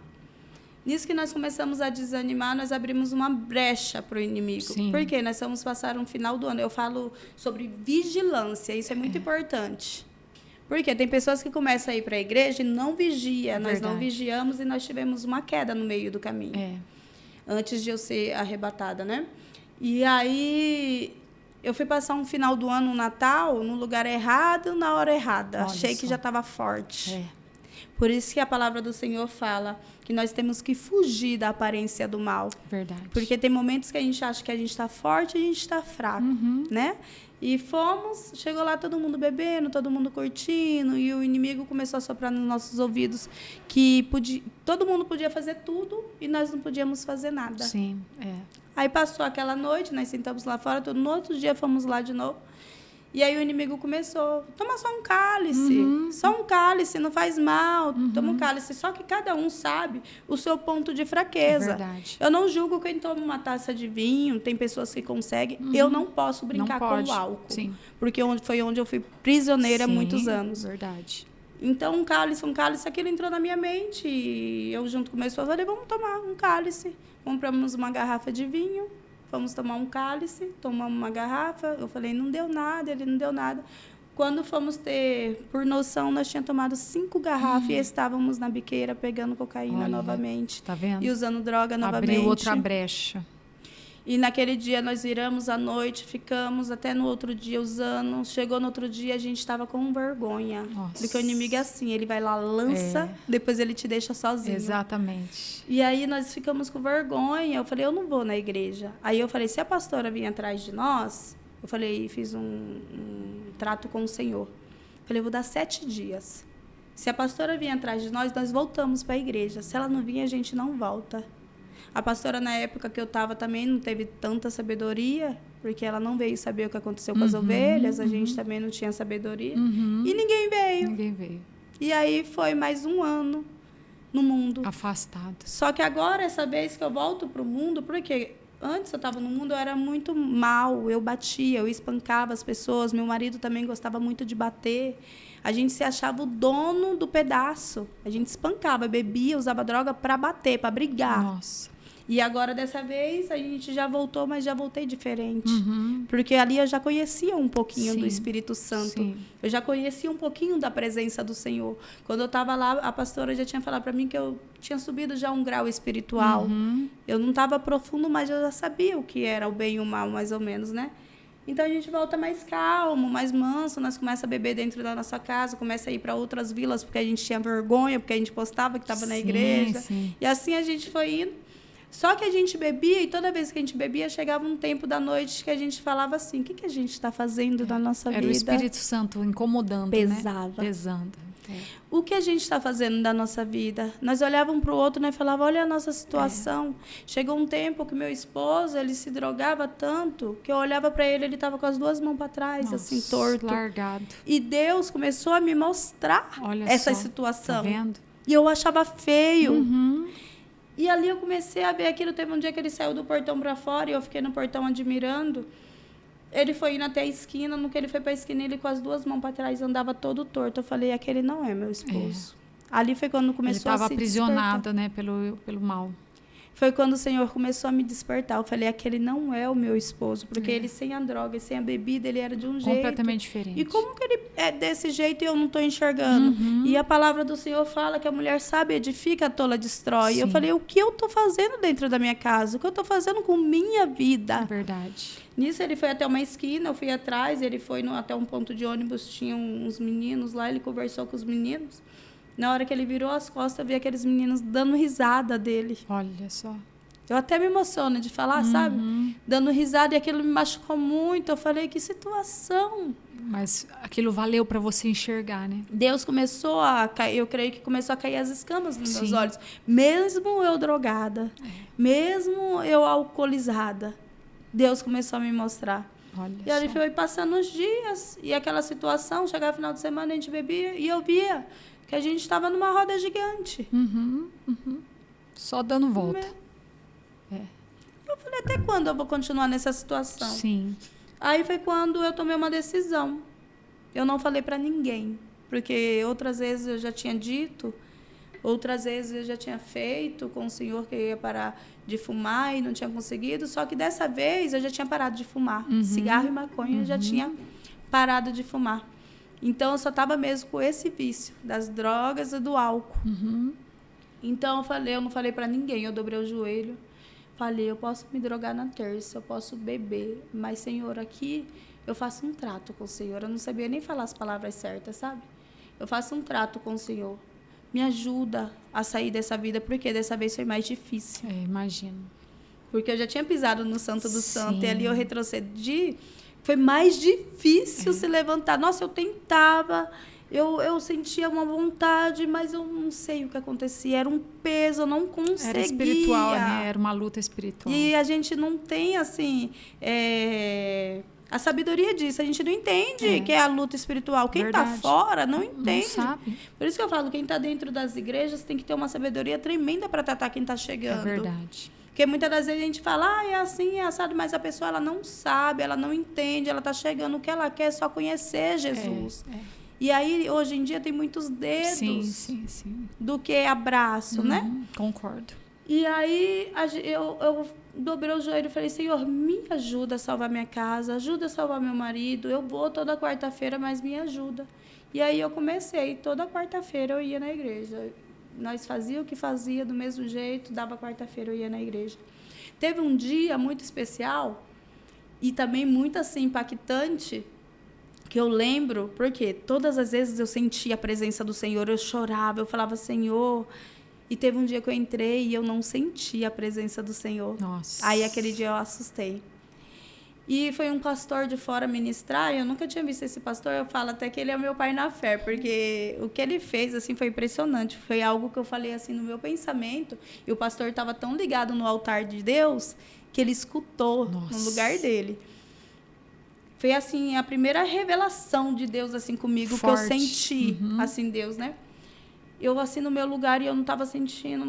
Nisso que nós começamos a desanimar, nós abrimos uma brecha para o inimigo. Sim. Porque nós vamos passar um final do ano. Eu falo sobre vigilância, isso é muito importante. Porque tem pessoas que começam a ir para a igreja e não vigiam. Nós não vigiamos e nós tivemos uma queda no meio do caminho. Antes de eu ser arrebatada, né? E aí, eu fui passar um final do ano, um Natal, no lugar errado, na hora errada. Olha Achei só. que já estava forte. Por isso que a palavra do Senhor fala que nós temos que fugir da aparência do mal. Verdade. Porque tem momentos que a gente acha que a gente está forte e a gente está fraco, né? E fomos, chegou lá todo mundo bebendo, todo mundo curtindo, e o inimigo começou a soprar nos nossos ouvidos que todo mundo podia fazer tudo e nós não podíamos fazer nada. Sim, Aí passou aquela noite, nós sentamos lá fora, no outro dia fomos lá de novo. E aí o inimigo começou, toma só um cálice, não faz mal, toma um cálice. Só que cada um sabe o seu ponto de fraqueza. Verdade. Eu não julgo quem toma uma taça de vinho, tem pessoas que conseguem. Eu não posso brincar com o álcool. Sim. Porque foi onde eu fui prisioneira há muitos anos. Verdade. Então, um cálice, aquilo entrou na minha mente. E eu, junto com meu esposo, falei, vamos tomar um cálice. Compramos uma garrafa de vinho. Fomos tomar um cálice, tomamos uma garrafa. Eu falei, não deu nada, ele não deu nada. Quando fomos ter, por noção, nós tínhamos tomado 5 garrafas e estávamos na biqueira pegando cocaína novamente. Tá vendo? E usando droga novamente. Abriu outra brecha. E naquele dia nós viramos à noite, ficamos até no outro dia usando. Chegou no outro dia, a gente estava com vergonha. Nossa. Porque o inimigo é assim, ele vai lá, lança, depois ele te deixa sozinho. Exatamente. E aí nós ficamos com vergonha. Eu falei, eu não vou na igreja. Aí eu falei, se a pastora vir atrás de nós, eu falei, fiz um trato com o Senhor. Eu falei, eu vou dar 7 dias. Se a pastora vir atrás de nós voltamos para a igreja. Se ela não vir, a gente não volta. A pastora, na época que eu estava, também não teve tanta sabedoria, porque ela não veio saber o que aconteceu com as ovelhas, a gente também não tinha sabedoria. E ninguém veio. Ninguém veio. E aí foi mais um ano no mundo. Afastado. Só que agora, essa vez que eu volto para o mundo, porque antes eu estava no mundo, eu era muito mal, eu batia, eu espancava as pessoas, meu marido também gostava muito de bater. A gente se achava o dono do pedaço. A gente espancava, bebia, usava droga para bater, para brigar. Nossa. E agora, dessa vez, a gente já voltou, mas já voltei diferente. Porque ali eu já conhecia um pouquinho do Espírito Santo. Sim. Eu já conhecia um pouquinho da presença do Senhor. Quando eu estava lá, a pastora já tinha falado para mim que eu tinha subido já um grau espiritual. Eu não estava profundo, mas eu já sabia o que era o bem e o mal, mais ou menos, né? Então, a gente volta mais calmo, mais manso. Nós começamos a beber dentro da nossa casa, começa a ir para outras vilas, porque a gente tinha vergonha, porque a gente postava que estava na igreja. Sim. E assim a gente foi indo. Só que a gente bebia, e toda vez que a gente bebia, chegava um tempo da noite que a gente falava assim, o que a gente está fazendo na nossa vida? Era o Espírito Santo incomodando, Pesava. né? Pesando. O que a gente está fazendo da nossa vida? Nós olhávamos para o outro, né, e falávamos, olha a nossa situação. Chegou um tempo que meu esposo, ele se drogava tanto, que eu olhava para ele, ele estava com as 2 mãos para trás, Nossa, assim, torto. Largado. E Deus começou a me mostrar essa situação. Tá vendo? E eu achava feio. E ali eu comecei a ver aquilo. Teve um dia que ele saiu do portão para fora e eu fiquei no portão admirando. Ele foi indo até a esquina. No que ele foi para a esquina, ele com as 2 mãos para trás andava todo torto. Eu falei, aquele não é meu esposo. Ali foi quando começou a se Ele estava aprisionado, né, pelo mal. foi quando o Senhor começou a me despertar. Eu falei, aquele não é o meu esposo, porque ele sem a droga, sem a bebida, ele era de um jeito. Completamente diferente. E como que ele é desse jeito e eu não estou enxergando? E a palavra do Senhor fala que a mulher sábia edifica, a tola destrói. Sim. Eu falei, o que eu estou fazendo dentro da minha casa? O que eu estou fazendo com minha vida? É verdade. Nisso, ele foi até uma esquina, eu fui atrás, ele foi até um ponto de ônibus, tinha uns meninos lá, ele conversou com os meninos. Na hora que ele virou as costas, eu vi aqueles meninos dando risada dele. Olha só. Eu até me emociono de falar, sabe? Dando risada, e aquilo me machucou muito. Eu falei, que situação. Mas aquilo valeu para você enxergar, né? Deus começou a cair, eu creio que começou a cair as escamas nos meus Sim. olhos. Mesmo eu drogada, mesmo eu alcoolizada, Deus começou a me mostrar. Olha E ali só. foi passando os dias, e aquela situação, chegava final de semana, a gente bebia, e eu via que a gente estava numa roda gigante. Só dando volta. Eu falei, até quando eu vou continuar nessa situação? Sim. Aí foi quando eu tomei uma decisão. Eu não falei para ninguém, porque outras vezes eu já tinha dito, outras vezes eu já tinha feito com o Senhor que eu ia parar de fumar e não tinha conseguido, só que dessa vez eu já tinha parado de fumar. Cigarro e maconha eu já tinha parado de fumar. Então, eu só estava mesmo com esse vício das drogas e do álcool. Então, eu não falei para ninguém. Eu dobrei o joelho. Falei, eu posso me drogar na terça, eu posso beber. Mas, Senhor, aqui eu faço um trato com o Senhor. Eu não sabia nem falar as palavras certas, sabe? Eu faço um trato com o Senhor. Me ajuda a sair dessa vida, porque dessa vez foi mais difícil. Imagino. Porque eu já tinha pisado no Santo do Santo. Sim. E ali eu retrocedi. Foi mais difícil se levantar. Nossa, eu tentava, eu sentia uma vontade, mas eu não sei o que acontecia. Era um peso, eu não conseguia. Era espiritual, né? Era uma luta espiritual. E a gente não tem, assim, a sabedoria disso. A gente não entende que é a luta espiritual. Quem está Verdade. fora não entende. Não sabe. Por isso que eu falo, quem está dentro das igrejas tem que ter uma sabedoria tremenda para tratar quem está chegando. É verdade. Porque muitas das vezes a gente fala, é assim, é assado, mas a pessoa ela não sabe, ela não entende, ela está chegando, o que ela quer é só conhecer Jesus. E aí, hoje em dia, tem muitos dedos Sim. do que abraço, né? Concordo. E aí, eu dobrei o joelho e falei, Senhor, me ajuda a salvar minha casa, ajuda a salvar meu marido, eu vou toda quarta-feira, mas me ajuda. E aí, eu comecei, toda quarta-feira eu ia na igreja. Nós fazia o que fazia do mesmo jeito, dava quarta-feira, eu ia na igreja. Teve um dia muito especial e também muito assim impactante, que eu lembro, porque todas as vezes eu sentia a presença do Senhor, eu chorava, eu falava, Senhor. E teve um dia que eu entrei e eu não sentia a presença do Senhor. Nossa. Aí aquele dia eu assustei. E foi um pastor de fora ministrar, e eu nunca tinha visto esse pastor, eu falo até que ele é o meu pai na fé, porque o que ele fez, assim, foi impressionante, foi algo que eu falei, assim, no meu pensamento, e o pastor estava tão ligado no altar de Deus, que ele escutou no lugar dele. Foi, assim, a primeira revelação de Deus, assim, comigo, Forte. que eu senti, assim, Deus, né? Eu, assim, no meu lugar, e eu não estava sentindo.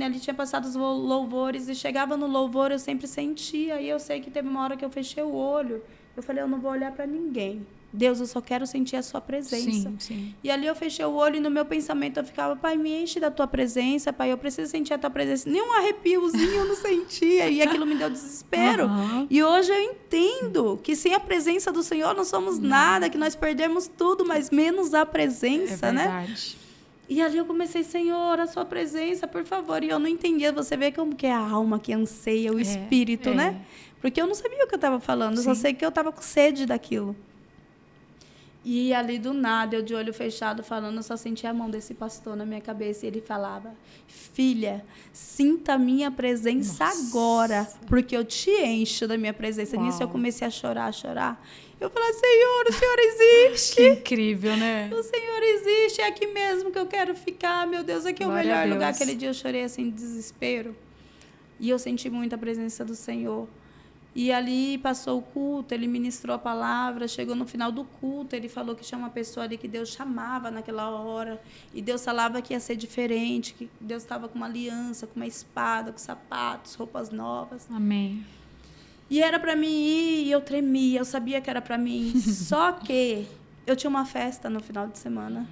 Ele tinha passado os louvores, e chegava no louvor, eu sempre sentia. E eu sei que teve uma hora que eu fechei o olho. Eu falei, eu não vou olhar para ninguém. Deus, eu só quero sentir a sua presença. Sim. E ali eu fechei o olho, e no meu pensamento eu ficava, Pai, me enche da tua presença, Pai, eu preciso sentir a tua presença. Nem um arrepiozinho eu não sentia, e aquilo me deu desespero. E hoje eu entendo que sem a presença do Senhor não somos nada, que nós perdemos tudo, mas menos a presença, né? Verdade. E ali eu comecei, Senhor, a sua presença, por favor. E eu não entendia. Você vê como que é a alma que anseia, o espírito, né? Porque eu não sabia o que eu estava falando. Eu só sei que eu estava com sede daquilo. E ali do nada, eu de olho fechado falando, eu só sentia a mão desse pastor na minha cabeça. E ele falava, filha, sinta a minha presença agora, porque eu te encho da minha presença. Nisso eu comecei a chorar. Eu falei, Senhor, o Senhor existe. Que incrível, né? O Senhor existe, é aqui mesmo que eu quero ficar. Meu Deus, aqui é o melhor lugar. Aquele dia eu chorei assim, de desespero. E eu senti muito a presença do Senhor. E ali passou o culto, ele ministrou a palavra, chegou no final do culto, ele falou que tinha uma pessoa ali que Deus chamava naquela hora, e Deus falava que ia ser diferente, que Deus estava com uma aliança, com uma espada, com sapatos, roupas novas. Amém. E era para mim ir, e eu tremia, eu sabia que era para mim. Só que eu tinha uma festa no final de semana.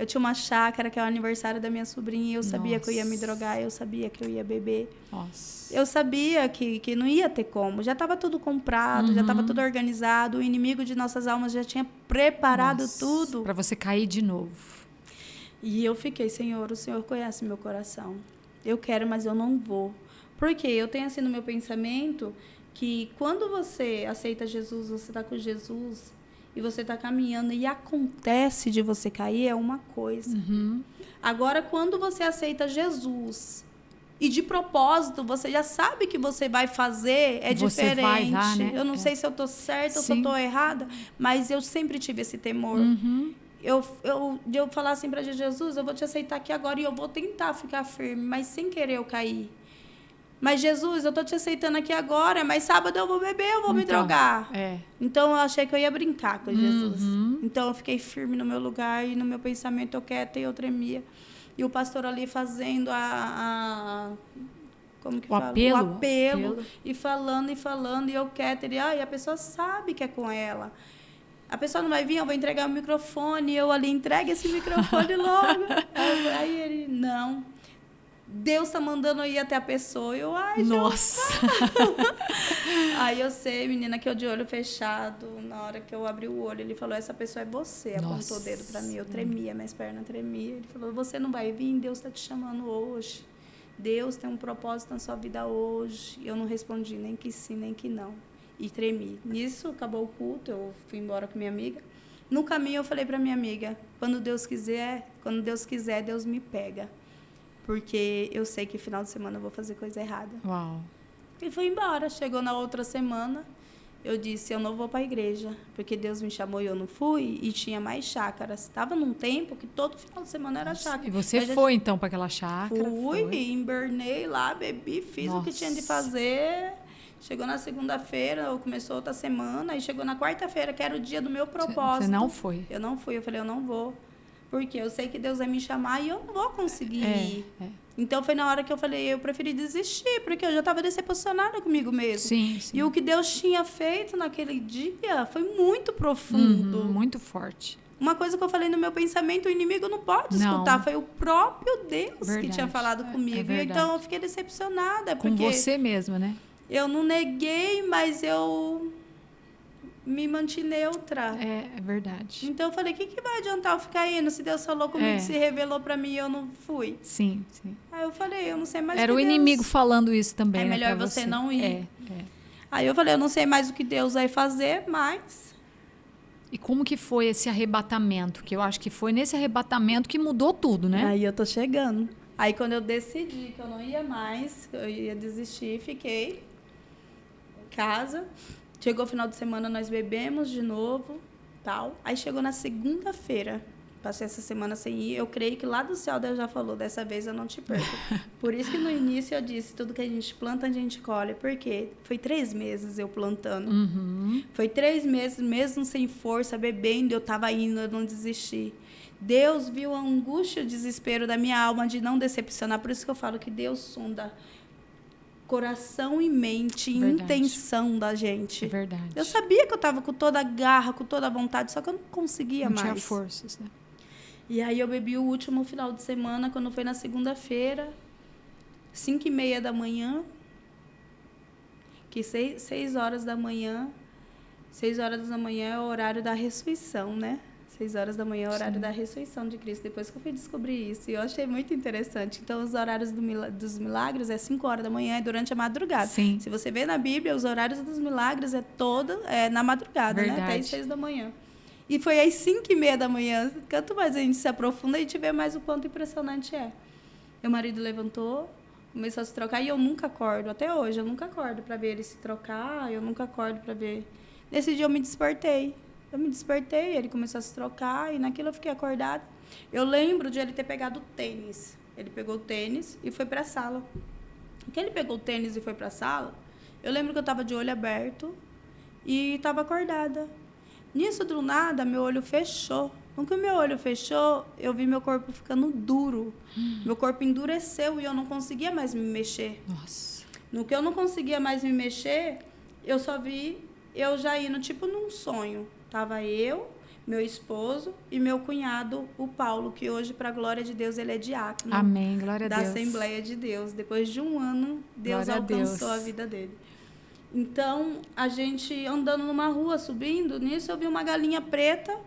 Eu tinha uma chácara, que é o aniversário da minha sobrinha, e eu sabia que eu ia me Nossa. drogar, eu sabia que eu ia beber. Nossa. Eu sabia que não ia ter como. Já estava tudo comprado, já estava tudo organizado. O inimigo de nossas almas já tinha preparado tudo. Para você cair de novo. E eu fiquei, Senhor, o Senhor conhece meu coração. Eu quero, mas eu não vou. Porque eu tenho assim no meu pensamento que quando você aceita Jesus, você está com Jesus e você está caminhando e acontece de você cair, é uma coisa. Agora, quando você aceita Jesus e de propósito, você já sabe que você vai fazer, é Você diferente. vai dar, né? Eu não sei se eu estou certa ou se eu Sim. estou errada, mas eu sempre tive esse temor. De eu falar assim para Jesus, eu vou te aceitar aqui agora e eu vou tentar ficar firme, mas sem querer eu cair. Mas Jesus, eu tô te aceitando aqui agora, mas sábado eu vou beber, eu vou me drogar. Então eu achei que eu ia brincar com Jesus. Então eu fiquei firme no meu lugar e no meu pensamento eu quieta e eu tremia. E o pastor ali fazendo como que fala? Apelo. O apelo. E falando, e eu quieta. E a pessoa sabe que é com ela. A pessoa não vai vir, eu vou entregar o microfone, e eu ali, entregue esse microfone logo. Aí ele, não. Deus está mandando eu ir até a pessoa. Nossa! Aí eu sei, menina, que eu de olho fechado, na hora que eu abri o olho, ele falou, essa pessoa é você. Apontou o dedo para mim, eu tremia, minhas pernas tremiam. Ele falou, você não vai vir, Deus está te chamando hoje. Deus tem um propósito na sua vida hoje. E eu não respondi nem que sim, nem que não. E tremi. Nisso, acabou o culto, eu fui embora com minha amiga. No caminho, eu falei para minha amiga, quando Deus quiser, Deus me pega. Porque eu sei que final de semana eu vou fazer coisa errada. Uau. E fui embora. Chegou na outra semana, eu disse, eu não vou para a igreja, porque Deus me chamou e eu não fui, e tinha mais chácaras. Estava num tempo que todo final de semana era chácara. E você foi, então, para aquela chácara? Fui, invernei lá, bebi, fiz o que tinha de fazer. Chegou na segunda-feira, começou outra semana, e chegou na quarta-feira, que era o dia do meu propósito. Você não foi? Eu não fui, eu falei, eu não vou. Porque eu sei que Deus vai me chamar e eu não vou conseguir ir. Então, foi na hora que eu falei, eu preferi desistir, porque eu já estava decepcionada comigo mesmo. Sim. E o que Deus tinha feito naquele dia foi muito profundo. Muito forte. Uma coisa que eu falei no meu pensamento, o inimigo não pode escutar. Foi o próprio Deus que tinha falado comigo. Então, eu fiquei decepcionada. Com você mesma, né? Eu não neguei, mas eu me mantive neutra. É verdade. Então eu falei, o que vai adiantar eu ficar indo? Se Deus falou comigo, se revelou pra mim e eu não fui. Sim. Aí eu falei, eu não sei mais Era o inimigo falando isso também. É melhor você não ir. Aí eu falei, eu não sei mais o que Deus vai fazer, mas... E como que foi esse arrebatamento? Que eu acho que foi nesse arrebatamento que mudou tudo, né? Aí eu tô chegando. Aí quando eu decidi que eu não ia mais, eu ia desistir, fiquei em casa. Chegou o final de semana, nós bebemos de novo, tal. Aí chegou na segunda-feira, passei essa semana sem ir. Eu creio que lá do céu Deus já falou, dessa vez eu não te perco. Por isso que no início eu disse, tudo que a gente planta, a gente colhe. Por quê? Foi 3 meses eu plantando. Foi 3 meses, mesmo sem força, bebendo, eu estava indo, eu não desisti. Deus viu a angústia e o desespero da minha alma de não decepcionar. Por isso que eu falo que Deus sonda coração e mente, intenção da gente. É verdade. Eu sabia que eu estava com toda a garra, com toda a vontade, só que eu não conseguia mais. Não tinha forças, né? E aí eu bebi o último final de semana, quando foi na segunda-feira, 5h30 da manhã, que 6 horas da manhã, 6 horas da manhã é o horário da ressurreição, né? 6 horas da manhã é o horário da ressurreição de Cristo. Depois que eu fui descobrir isso, e eu achei muito interessante. Então, os horários dos milagres é 5 horas da manhã, é durante a madrugada. Sim. Se você vê na Bíblia, os horários dos milagres é na madrugada, né? Até às 6 da manhã. E foi às 5h30 da manhã. Quanto mais a gente se aprofunda, a gente vê mais o quanto impressionante é. Meu marido levantou, começou a se trocar, e eu nunca acordo. Até hoje, eu nunca acordo para ver ele se trocar, eu nunca acordo para ver. Nesse dia eu me despertei. Ele começou a se trocar, e naquilo eu fiquei acordada. Eu lembro de ele ter pegado o tênis. Ele pegou o tênis e foi para a sala. Quando ele pegou o tênis e foi para a sala, eu lembro que eu estava de olho aberto e estava acordada. Nisso, do nada, meu olho fechou. No que o meu olho fechou, eu vi meu corpo ficando duro. Meu corpo endureceu e eu não conseguia mais me mexer. Nossa. No que eu não conseguia mais me mexer, eu só vi eu já indo tipo num sonho. Tava eu, meu esposo e meu cunhado, o Paulo, que hoje, para a glória de Deus, ele é diácono. Amém, glória a da Deus. Assembleia de Deus. Depois de um ano, Deus Glória a alcançou Deus. a vida dele. Então, a gente andando numa rua, subindo, nisso eu vi uma galinha preta.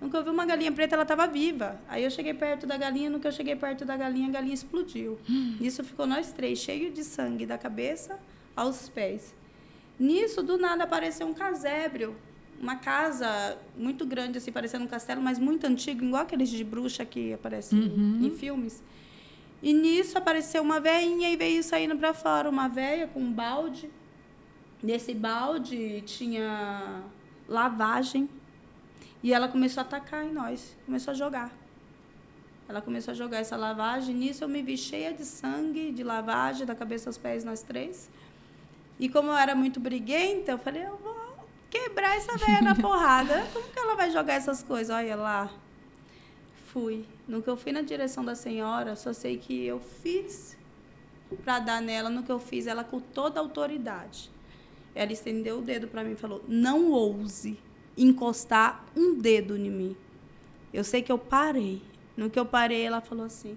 No que eu vi uma galinha preta, ela estava viva. Aí eu cheguei perto da galinha, no que eu cheguei perto da galinha, a galinha explodiu. Nisso ficou nós três, cheio de sangue, da cabeça aos pés. Nisso, do nada, apareceu um casebre, uma casa muito grande, assim, parecendo um castelo, mas muito antigo, igual aqueles de bruxa que aparecem em filmes. E nisso apareceu uma veinha e veio saindo para fora, uma veia com um balde. Nesse balde tinha lavagem. E ela começou a atacar em nós, começou a jogar. Ela começou a jogar essa lavagem. Nisso eu me vi cheia de sangue, de lavagem, da cabeça aos pés, nós três. E como eu era muito briguenta, eu falei, eu vou quebrar essa velha na porrada. Como que ela vai jogar essas coisas? Olha lá. Fui. No que eu fui na direção da senhora, só sei que eu fiz para dar nela. No que eu fiz, ela com toda a autoridade. Ela estendeu o dedo para mim e falou, não ouse encostar um dedo em mim. Eu sei que eu parei. No que eu parei, ela falou assim,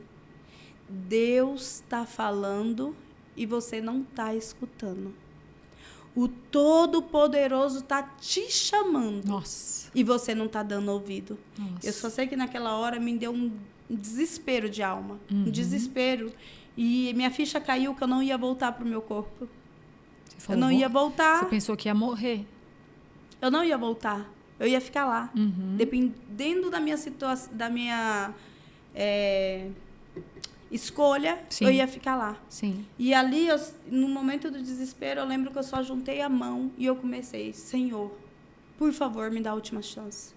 Deus está falando e você não está escutando. O Todo-Poderoso está te chamando. Nossa. E você não está dando ouvido. Nossa. Eu só sei que naquela hora me deu um desespero de alma. Um desespero. E minha ficha caiu que eu não ia voltar para o meu corpo. Você falou, eu não ia voltar. Você pensou que ia morrer. Eu não ia voltar. Eu ia ficar lá. Dependendo da minha situação, da minha escolha, Sim. eu ia ficar lá. Sim. E ali, no momento do desespero, eu lembro que eu só juntei a mão e eu comecei, Senhor, por favor, me dá a última chance.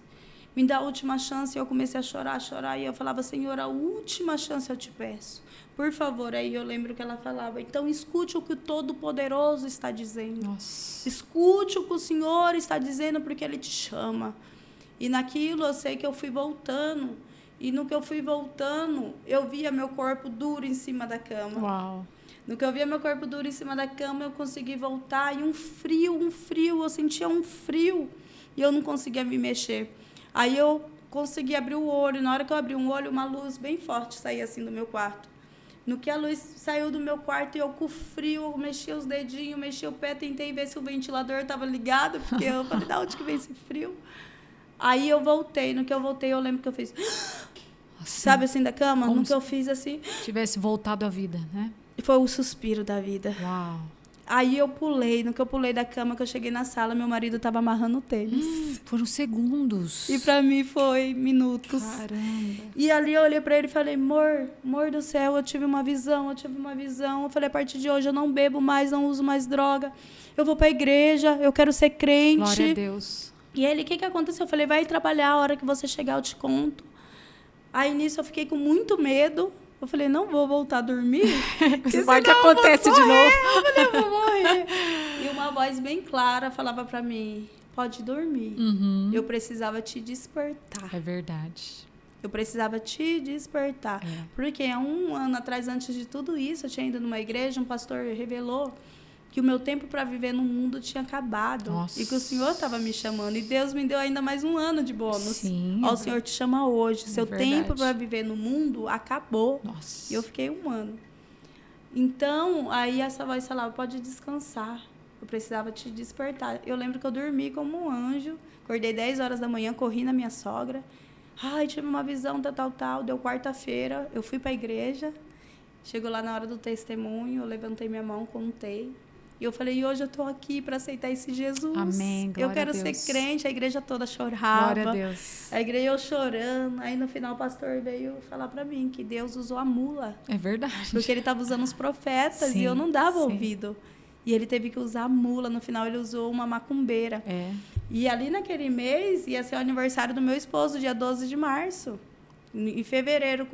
Me dá a última chance. E eu comecei a chorar. E eu falava, Senhor, a última chance eu te peço. Por favor. Aí eu lembro que ela falava, então escute o que o Todo-Poderoso está dizendo. Nossa. Escute o que o Senhor está dizendo, porque Ele te chama. E naquilo eu sei que eu fui voltando. E no que eu fui voltando, eu via meu corpo duro em cima da cama. Uau. No que eu via meu corpo duro em cima da cama, eu consegui voltar. E um frio, eu sentia um frio. E eu não conseguia me mexer. Aí eu consegui abrir o olho. Na hora que eu abri um olho, uma luz bem forte saía assim do meu quarto. No que a luz saiu do meu quarto e eu com frio, eu mexi os dedinhos, mexi o pé, tentei ver se o ventilador estava ligado, porque eu falei, da onde que vem esse frio? Aí eu voltei. No que eu voltei, eu lembro que eu fiz... Sabe assim, da cama? Como No que eu fiz assim... tivesse voltado à vida, né? Foi o suspiro da vida. Uau. Aí eu pulei. No que eu pulei da cama, que eu cheguei na sala, meu marido estava amarrando o tênis. Foram segundos. E para mim foi minutos. Caramba. E ali eu olhei para ele e falei, amor do céu, eu tive uma visão. Eu falei, a partir de hoje eu não bebo mais, não uso mais droga. Eu vou para a igreja, eu quero ser crente. Glória a Deus. E ele, o que aconteceu? Eu falei, vai trabalhar, a hora que você chegar eu te conto. Aí nisso eu fiquei com muito medo. Eu falei, não vou voltar a dormir. Vai que acontece de novo. Eu falei, eu vou morrer. E uma voz bem clara falava para mim, pode dormir. Eu precisava te despertar. É verdade. Eu precisava te despertar. É. Porque há um ano atrás, antes de tudo isso, eu tinha ido numa igreja, um pastor revelou que o meu tempo para viver no mundo tinha acabado. Nossa. E que o Senhor estava me chamando. E Deus me deu ainda mais um ano de bônus. Sim. Ó, o Senhor te chama hoje. Seu verdade. tempo para viver no mundo acabou. Nossa. E eu fiquei um ano. Então, aí essa voz falava, pode descansar. Eu precisava te despertar. Eu lembro que eu dormi como um anjo. Acordei 10 horas da manhã, corri na minha sogra. Ai, tive uma visão, tal. Deu quarta-feira, eu fui para a igreja. Chegou lá na hora do testemunho, eu levantei minha mão, contei. E eu falei, e hoje eu estou aqui para aceitar esse Jesus. Amém, glória eu quero a Deus. ser crente. A igreja toda chorava. Glória a Deus. A igreja eu chorando. Aí no final o pastor veio falar para mim que Deus usou a mula. É verdade. Porque ele estava usando os profetas Sim, e eu não dava sim. ouvido. E ele teve que usar a mula. No final ele usou uma macumbeira. É. E ali naquele mês ia ser o aniversário do meu esposo, dia 12 de março. Em fevereiro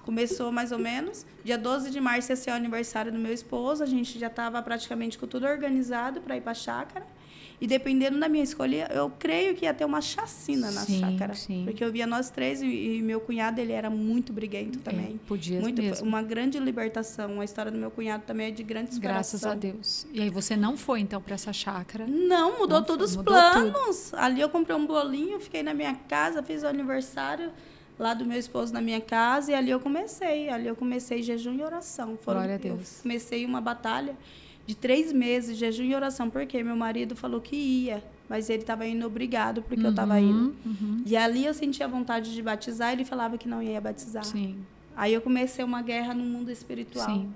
começou mais ou menos. Dia 12 de março ia ser o aniversário do meu esposo. A gente já estava praticamente com tudo organizado para ir para a chácara. E dependendo da minha escolha, eu creio que ia ter uma chacina na chácara. Sim. Porque eu via nós três e meu cunhado, ele era muito briguento também. Podia mesmo. Uma grande libertação. A história do meu cunhado também é de grande superação. Graças a Deus. E aí você não foi, então, para essa chácara? Não, mudou todos os planos. Tudo. Ali eu comprei um bolinho, fiquei na minha casa, fiz o aniversário lá do meu esposo na minha casa, e ali eu comecei jejum e oração. Glória a Deus. Eu comecei uma batalha de 3 meses, jejum e oração, porque meu marido falou que ia, mas ele estava indo obrigado, porque eu estava indo. E ali eu sentia vontade de batizar, ele falava que não ia batizar. Sim. Aí eu comecei uma guerra no mundo espiritual. Sim.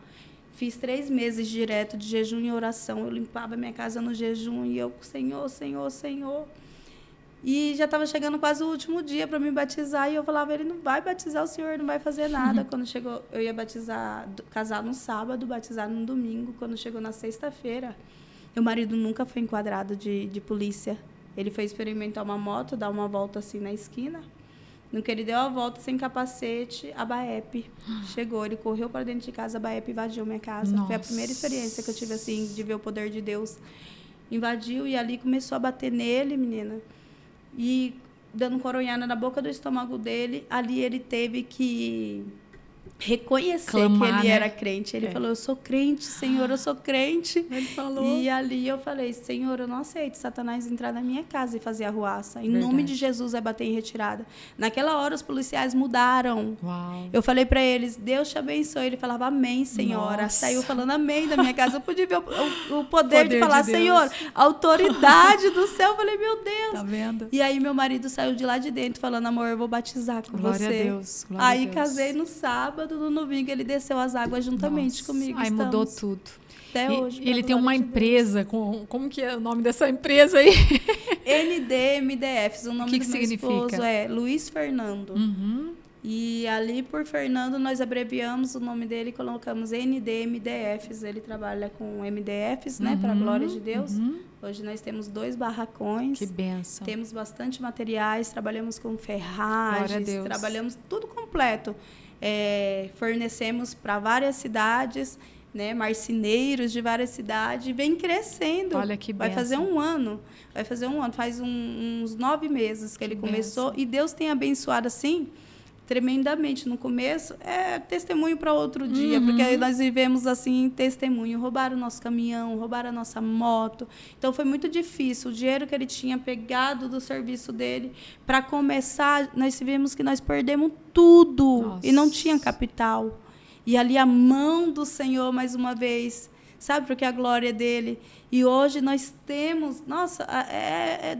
Fiz 3 meses direto de jejum e oração. Eu limpava minha casa no jejum e eu, Senhor, Senhor, Senhor. E já estava chegando quase o último dia para me batizar. E eu falava, ele não vai batizar, o senhor não vai fazer nada. Quando chegou, eu ia batizar, casar no sábado, batizar no domingo. Quando chegou na sexta-feira, meu marido nunca foi enquadrado de polícia. Ele foi experimentar uma moto, dar uma volta assim na esquina. No que ele deu a volta sem capacete, a BAEP chegou. Ele correu para dentro de casa, a BAEP invadiu minha casa. Nossa. Foi a primeira experiência que eu tive assim, de ver o poder de Deus. Invadiu e ali começou a bater nele, menina. E dando coronhada na boca do estômago dele, ali ele teve que reconhecer clamar, que ele né? era crente. Ele falou, eu sou crente, Senhor, eu sou crente. Ele falou. E ali eu falei, Senhor, eu não aceito Satanás entrar na minha casa e fazer arruaça. Em Verdade. nome de Jesus, é bater em retirada. Naquela hora, os policiais mudaram. Uau. Eu falei para eles, Deus te abençoe. Ele falava, amém, Senhora. Nossa. Saiu falando amém da minha casa. Eu podia ver o poder de falar, de Deus. Senhor, a autoridade do céu. Eu falei, meu Deus. Tá vendo? E aí meu marido saiu de lá de dentro falando, amor, eu vou batizar com Glória você. a Deus. Glória Aí a Deus. casei no sábado, no domingo ele desceu as águas juntamente comigo. Aí estamos. mudou tudo. Até hoje. E ele pra tem uma glória de empresa com... Como que é o nome dessa empresa aí? NDMDFs, o nome que do meu significa? esposo é Luiz Fernando. E ali por Fernando nós abreviamos o nome dele e colocamos NDMDFs. Ele trabalha com MDFs, né, para a glória de Deus. Hoje nós temos 2 barracões. Que bênção. Temos bastante materiais, trabalhamos com Glória a ferragens, Deus. trabalhamos tudo completo. Fornecemos para várias cidades, né, marceneiros de várias cidades, e vem crescendo. Olha que Vai bênção. fazer um ano. Faz uns 9 meses que ele começou. E Deus tem abençoado assim tremendamente. No começo é testemunho para outro dia, porque aí nós vivemos assim testemunho. Roubaram o nosso caminhão, roubaram a nossa moto. Então foi muito difícil. O dinheiro que ele tinha pegado do serviço dele para começar, nós vimos que nós perdemos tudo. Nossa. E não tinha capital. E ali a mão do Senhor mais uma vez, sabe, porque a glória é dele. E hoje nós temos, nossa,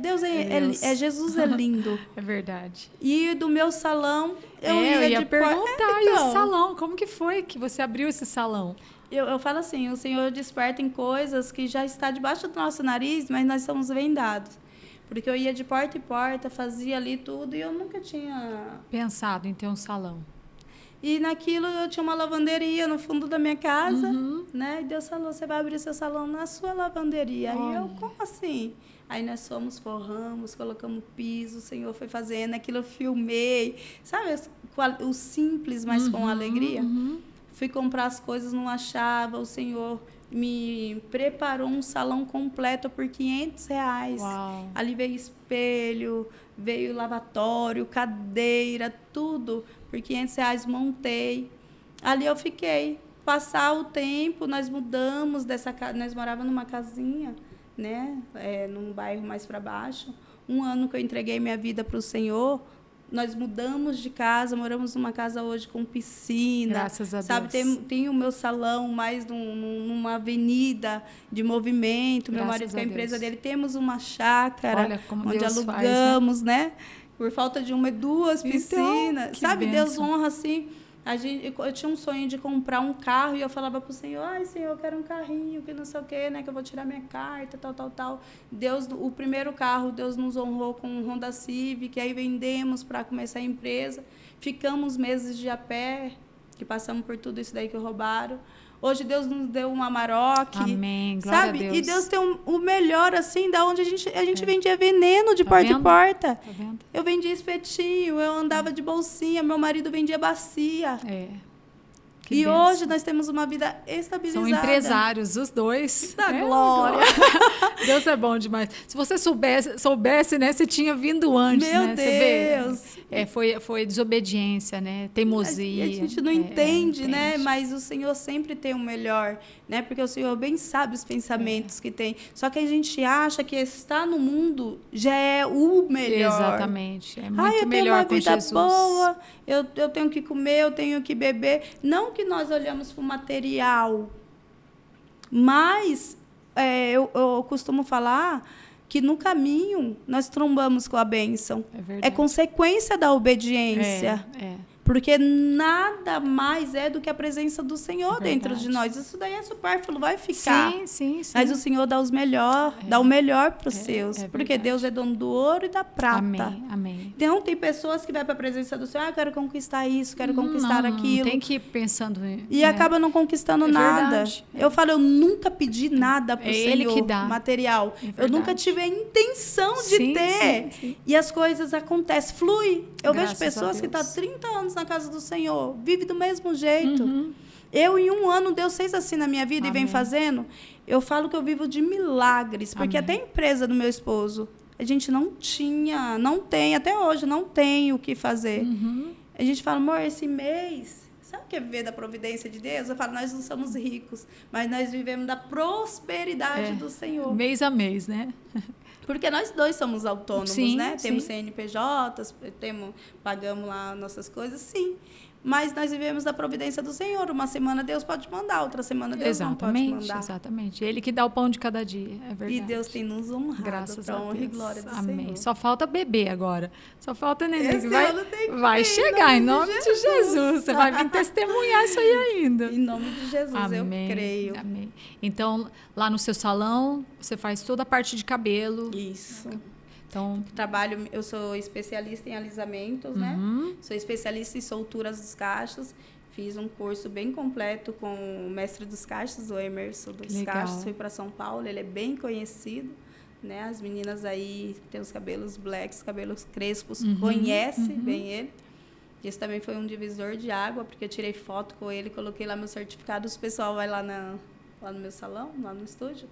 Deus Jesus é lindo. É verdade. E do meu salão, eu ia de perguntar, e então, o salão? Como que foi que você abriu esse salão? eu falo assim, o Senhor desperta em coisas que já está debaixo do nosso nariz, mas nós somos vendados. Porque eu ia de porta em porta, fazia ali tudo, e eu nunca tinha... Pensado em ter um salão. E naquilo eu tinha uma lavanderia no fundo da minha casa, né? E Deus falou, você vai abrir seu salão na sua lavanderia. Aí eu, como assim? Aí nós fomos, forramos, colocamos piso, o Senhor foi fazendo, aquilo eu filmei. Sabe, o simples, mas com alegria? Fui comprar as coisas, não achava, o Senhor me preparou um salão completo por R$500. Uau. Ali veio espelho, veio lavatório, cadeira, tudo. Por R$500 montei. Ali eu fiquei. Passar o tempo, nós mudamos dessa casa. Nós morávamos numa casinha, né? Num bairro mais para baixo. 1 ano que eu entreguei minha vida para o Senhor, nós mudamos de casa, moramos numa casa hoje com piscina. Graças a Deus. Sabe, tem o meu salão mais numa avenida de movimento. Meu marido com a empresa dele. Temos uma chácara. Olha como onde Deus alugamos, faz, né? Por falta de 1 e 2 piscinas. Então, sabe, bênção. Deus honra assim. Eu tinha um sonho de comprar um carro e eu falava para o Senhor, ai, Senhor, eu quero um carrinho, que não sei o quê, né, que eu vou tirar minha carta, tal. Deus, o primeiro carro, Deus nos honrou com um Honda Civic, aí vendemos para começar a empresa. Ficamos meses de a pé, que passamos por tudo isso daí que roubaram. Hoje Deus nos deu um Amarok. Amém, glória sabe? a Deus. E Deus tem o melhor, assim, da onde a gente vendia veneno de porta em porta. Tá vendo? Eu vendia espetinho, eu andava de bolsinha, meu marido vendia bacia. Que e bênção. hoje nós temos uma vida estabilizada. São empresários, os dois. Da glória. Deus é bom demais. Se você soubesse, né? Você tinha vindo antes, Meu né? Deus. Você vê, foi desobediência, né? Teimosia. A gente não entende, né? Mas o Senhor sempre tem o melhor, né? Porque o Senhor bem sabe os pensamentos que tem. Só que a gente acha que estar no mundo já é o melhor. Exatamente. É muito eu melhor tenho com uma vida Jesus. boa, eu tenho que comer, eu tenho que beber. Não que nós olhamos para o material, mas eu costumo falar que no caminho nós trombamos com a bênção. É verdade. É consequência da obediência. Porque nada mais é do que a presença do Senhor dentro de nós. Isso daí é supérfluo, vai ficar. Sim. Mas o Senhor dá dá o melhor para os seus. Porque Deus é dono do ouro e da prata. Amém. Então, tem pessoas que vão para a presença do Senhor, eu quero conquistar isso, quero conquistar aquilo. Tem que ir pensando E acaba não conquistando nada. Verdade. Eu falo, eu nunca pedi nada para o Senhor, Ele que dá. material. É Eu nunca tive a intenção de ter. Sim. E as coisas acontecem, flui. Eu Graças vejo pessoas a que Deus. estão 30 anos na casa do Senhor, vive do mesmo jeito. Eu, em um ano, Deus fez assim na minha vida. Amém. E vem fazendo. Eu falo que eu vivo de milagres, porque até a empresa do meu esposo, a gente não tem, até hoje, não tem o que fazer. A gente fala, amor, esse mês, sabe o que é viver da providência de Deus? Eu falo, nós não somos ricos, mas nós vivemos da prosperidade do Senhor. Mês a mês, né? Porque nós dois somos autônomos, né? Sim. Temos CNPJs, pagamos lá nossas coisas, sim. Mas nós vivemos da providência do Senhor. Uma semana Deus pode mandar, outra semana Deus não pode mandar. Exatamente. Ele que dá o pão de cada dia, é verdade. E Deus tem nos honrado. Graças para a honra Deus. e glória do Amém. Senhor. Só falta beber agora. Só falta neném. Esse Vai, ano tem que vai ter, chegar, em nome de Jesus. Você vai vir testemunhar isso aí ainda. Em nome de Jesus, Amém. eu creio. Amém. Então, lá no seu salão, você faz toda a parte de cabelo. Isso. Então, eu sou especialista em alisamentos, né? Sou especialista em solturas dos cachos. Fiz um curso bem completo com o mestre dos cachos, o Emerson dos Cachos. Fui para São Paulo, ele é bem conhecido, né? As meninas aí têm os cabelos blacks, cabelos crespos, conhecem bem ele. Esse também foi um divisor de água, porque eu tirei foto com ele, coloquei lá meu certificado, o pessoal vai lá no meu salão, lá no estúdio,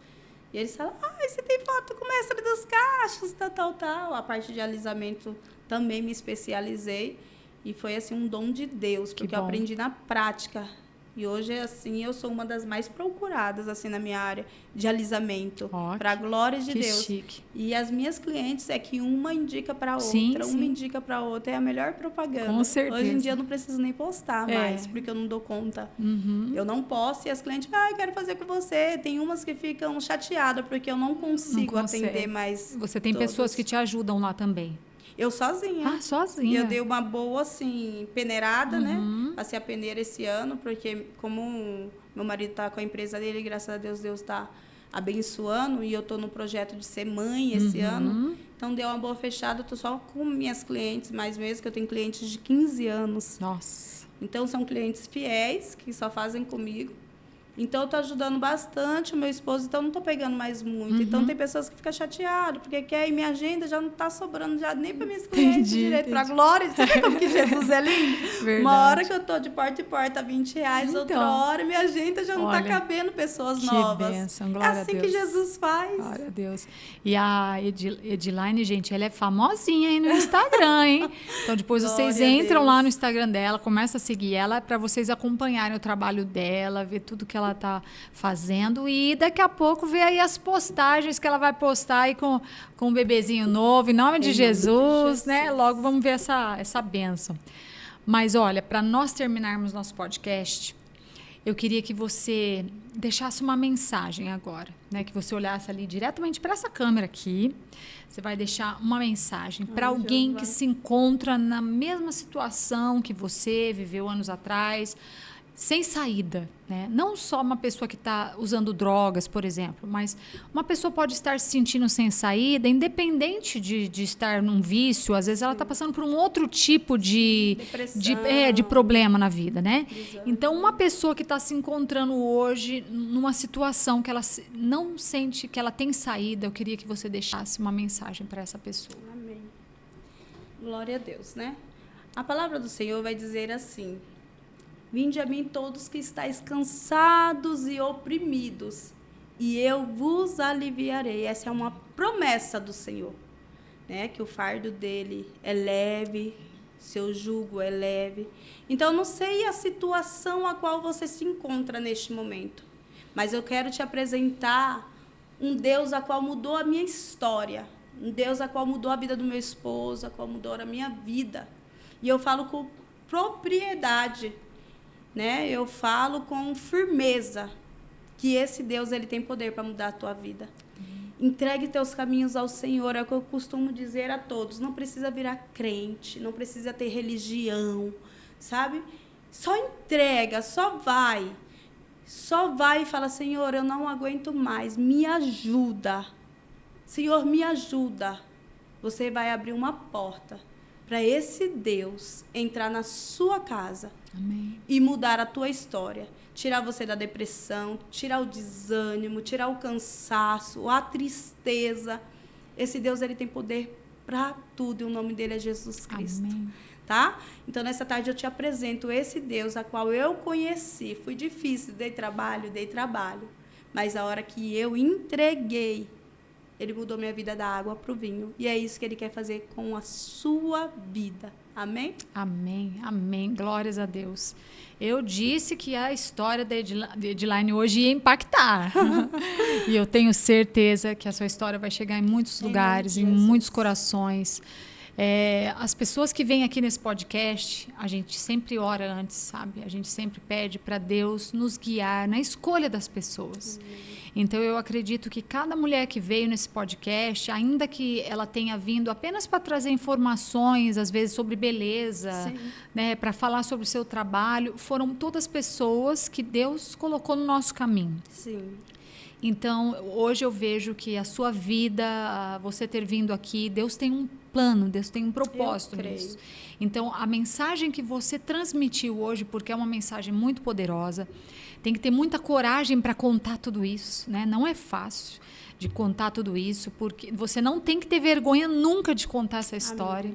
e eles falam, você tem foto com o mestre dos cachos, tal. A parte de alisamento também me especializei. E foi, assim, um dom de Deus, porque eu aprendi na prática. E hoje, assim, eu sou uma das mais procuradas, assim, na minha área de alisamento. Para a glória de Deus. Chique. E as minhas clientes é que uma indica para outra, uma indica para outra. É a melhor propaganda. Com certeza. Hoje em dia eu não preciso nem postar mais, porque eu não dou conta. Eu não posto e as clientes, eu quero fazer com você. Tem umas que ficam chateadas, porque eu não consigo atender mais. Você tem pessoas que te ajudam lá também? Eu sozinha. Sozinha. E eu dei uma boa, assim, peneirada, né? Passei a peneira esse ano, porque como meu marido está com a empresa dele, graças a Deus, Deus está abençoando, e eu estou no projeto de ser mãe esse ano. Então, deu uma boa fechada. Eu estou só com minhas clientes, mais mesmo, que eu tenho clientes de 15 anos. Nossa. Então, são clientes fiéis, que só fazem comigo. Então, eu estou ajudando bastante o meu esposo, então eu não estou pegando mais muito. Então, tem pessoas que ficam chateadas, porque quer, e minha agenda já não está sobrando já nem para minhas clientes direito, para a glória. Você vê como que Jesus é lindo? Verdade. Uma hora que eu estou de porta em porta, R$20, outra hora minha agenda já não está cabendo pessoas novas. Bênção, glória é assim a Deus. que Jesus faz. Glória a Deus. E a Edilaine, gente, ela é famosinha aí no Instagram, hein? Então, depois vocês entram lá no Instagram dela, começam a seguir ela para vocês acompanharem o trabalho dela, ver tudo que ela está fazendo, e daqui a pouco ver aí as postagens que ela vai postar aí com um bebezinho novo, em nome de Jesus, né? Logo vamos ver essa bênção. Mas olha, para nós terminarmos nosso podcast, eu queria que você deixasse uma mensagem agora, né? Que você olhasse ali diretamente para essa câmera aqui. Você vai deixar uma mensagem para alguém que se encontra na mesma situação que você viveu anos atrás, sem saída, né? Não só uma pessoa que está usando drogas, por exemplo, mas uma pessoa pode estar se sentindo sem saída, independente de estar num vício. Às vezes ela está passando por um outro tipo de problema na vida, né? Então, uma pessoa que está se encontrando hoje numa situação que ela não sente que ela tem saída, eu queria que você deixasse uma mensagem para essa pessoa. Vinde a mim todos que estáis cansados e oprimidos, e eu vos aliviarei. Essa é uma promessa do Senhor, né? Que o fardo dele é leve, seu jugo é leve. Então, eu não sei a situação a qual você se encontra neste momento, mas eu quero te apresentar um Deus a qual mudou a minha história, um Deus a qual mudou a vida do meu esposo, a qual mudou a minha vida. E eu falo com propriedade, né? Eu falo com firmeza que esse Deus ele tem poder para mudar a tua vida. Entregue teus caminhos ao Senhor, é o que eu costumo dizer a todos. Não precisa virar crente, não precisa ter religião, sabe? Só entrega, só vai. Só vai e fala, Senhor, eu não aguento mais, me ajuda. Senhor, me ajuda. Você vai abrir uma porta para esse Deus entrar na sua casa. Amém. E mudar a tua história. Tirar você da depressão, tirar o desânimo, tirar o cansaço, a tristeza. Esse Deus, ele tem poder para tudo e o nome dele é Jesus Cristo. Amém. Tá? Então, nessa tarde eu te apresento esse Deus a qual eu conheci. Foi difícil, dei trabalho. Mas a hora que eu entreguei, ele mudou minha vida da água para o vinho. E é isso que ele quer fazer com a sua vida. Amém? Amém, amém. Glórias a Deus. Eu disse que a história da Edilaine hoje ia impactar. E eu tenho certeza que a sua história vai chegar em muitos lugares, em muitos corações. As pessoas que vêm aqui nesse podcast, a gente sempre ora antes, sabe? A gente sempre pede para Deus nos guiar na escolha das pessoas. Então, eu acredito que cada mulher que veio nesse podcast, ainda que ela tenha vindo apenas para trazer informações, às vezes sobre beleza, né, para falar sobre o seu trabalho, foram todas pessoas que Deus colocou no nosso caminho. Sim. Então, hoje eu vejo que a sua vida, você ter vindo aqui, Deus tem um plano, Deus tem um propósito nisso. Então, a mensagem que você transmitiu hoje, porque é uma mensagem muito poderosa, tem que ter muita coragem para contar tudo isso, né? Não é fácil de contar tudo isso, porque você não tem que ter vergonha nunca de contar essa história,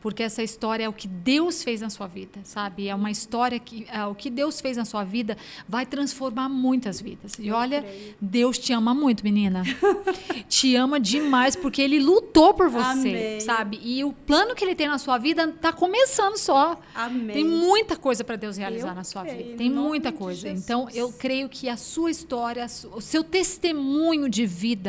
porque essa história é o que Deus fez na sua vida, sabe? É uma história que o que Deus fez na sua vida vai transformar muitas vidas. E olha, Deus te ama muito, menina. Te ama demais, porque Ele lutou por você, sabe? E o plano que Ele tem na sua vida está começando só. Amém. Tem muita coisa para Deus realizar na sua vida. Tem muita coisa. Então, eu creio que a sua história, o seu testemunho de vida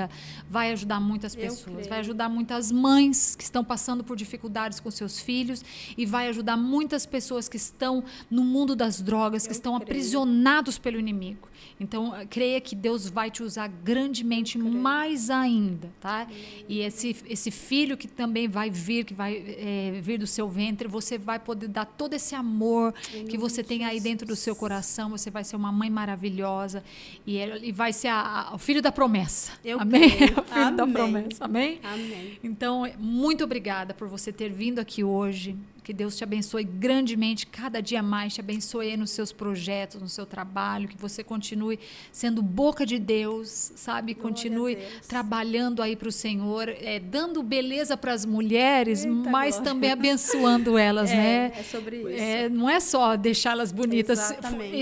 vai ajudar muitas pessoas, vai ajudar muitas mães que estão passando por dificuldades com seus filhos e vai ajudar muitas pessoas que estão no mundo das drogas, que estão aprisionados pelo inimigo. Então, creia que Deus vai te usar grandemente mais ainda, tá? E esse filho que também vai vir, que vai vir do seu ventre, você vai poder dar todo esse amor que você tem aí dentro do seu coração, você vai ser uma mãe maravilhosa e vai ser o filho da promessa. Amém? O filho da promessa. Amém? Amém. Então, muito obrigada por você ter vindo aqui hoje. Que Deus te abençoe grandemente, cada dia mais, te abençoe nos seus projetos, no seu trabalho, que você continue sendo boca de Deus, sabe? Continue trabalhando aí para o Senhor, dando beleza para as mulheres, mas também abençoando elas, né? É sobre isso. Não é só deixá-las bonitas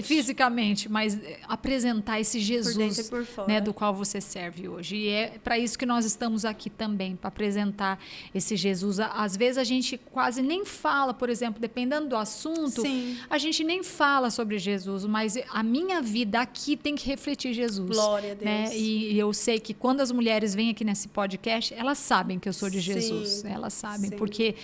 fisicamente, mas apresentar esse Jesus, né, do qual você serve hoje. E é para isso que nós estamos aqui também, para apresentar esse Jesus. Às vezes a gente quase nem fala, por exemplo, dependendo do assunto, a gente nem fala sobre Jesus, mas a minha vida aqui tem que refletir Jesus. Glória a Deus. Né? E eu sei que quando as mulheres vêm aqui nesse podcast, elas sabem que eu sou de Jesus. Elas sabem, porque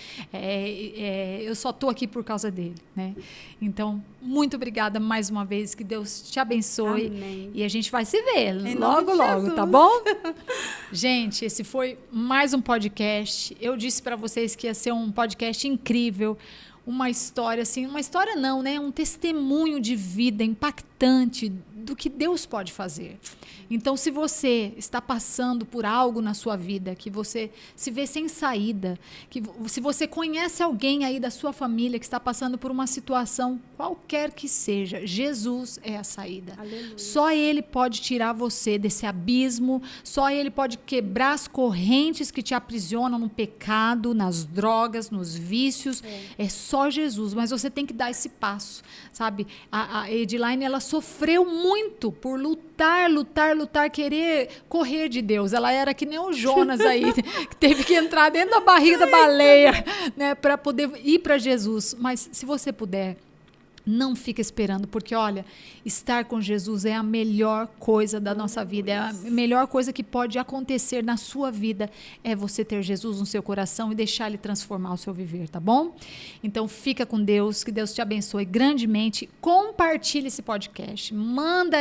eu só estou aqui por causa dele. Né? Então, muito obrigada mais uma vez, que Deus te abençoe. Amém. E a gente vai se ver logo, tá bom? Gente, esse foi mais um podcast. Eu disse para vocês que ia ser um podcast incrível, uma história assim, uma história não, né? Um testemunho de vida impactante do que Deus pode fazer. Então, se você está passando por algo na sua vida, que você se vê sem saída, se você conhece alguém aí da sua família que está passando por uma situação, qualquer que seja, Jesus é a saída. Aleluia. Só Ele pode tirar você desse abismo, só Ele pode quebrar as correntes que te aprisionam no pecado, nas drogas, nos vícios. É só Jesus, mas você tem que dar esse passo, sabe? A Edilaine, ela sofreu muito por lutar, querer correr de Deus. Ela era que nem o Jonas aí, que teve que entrar dentro da barriga da baleia, né, para poder ir para Jesus. Mas se você puder, não fica esperando, porque olha, estar com Jesus é a melhor coisa da nossa vida, é a melhor coisa que pode acontecer na sua vida, é você ter Jesus no seu coração e deixar Ele transformar o seu viver, tá bom? Então fica com Deus, que Deus te abençoe grandemente, compartilhe esse podcast, manda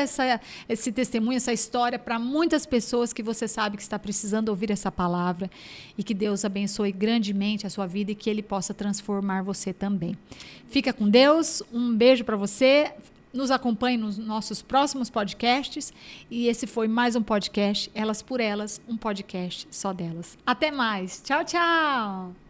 esse testemunho, essa história para muitas pessoas que você sabe que está precisando ouvir essa palavra, e que Deus abençoe grandemente a sua vida e que Ele possa transformar você também. Fica com Deus, um beijo para você, nos acompanhe nos nossos próximos podcasts, e esse foi mais um podcast, Elas por Elas, um podcast só delas. Até mais, tchau, tchau!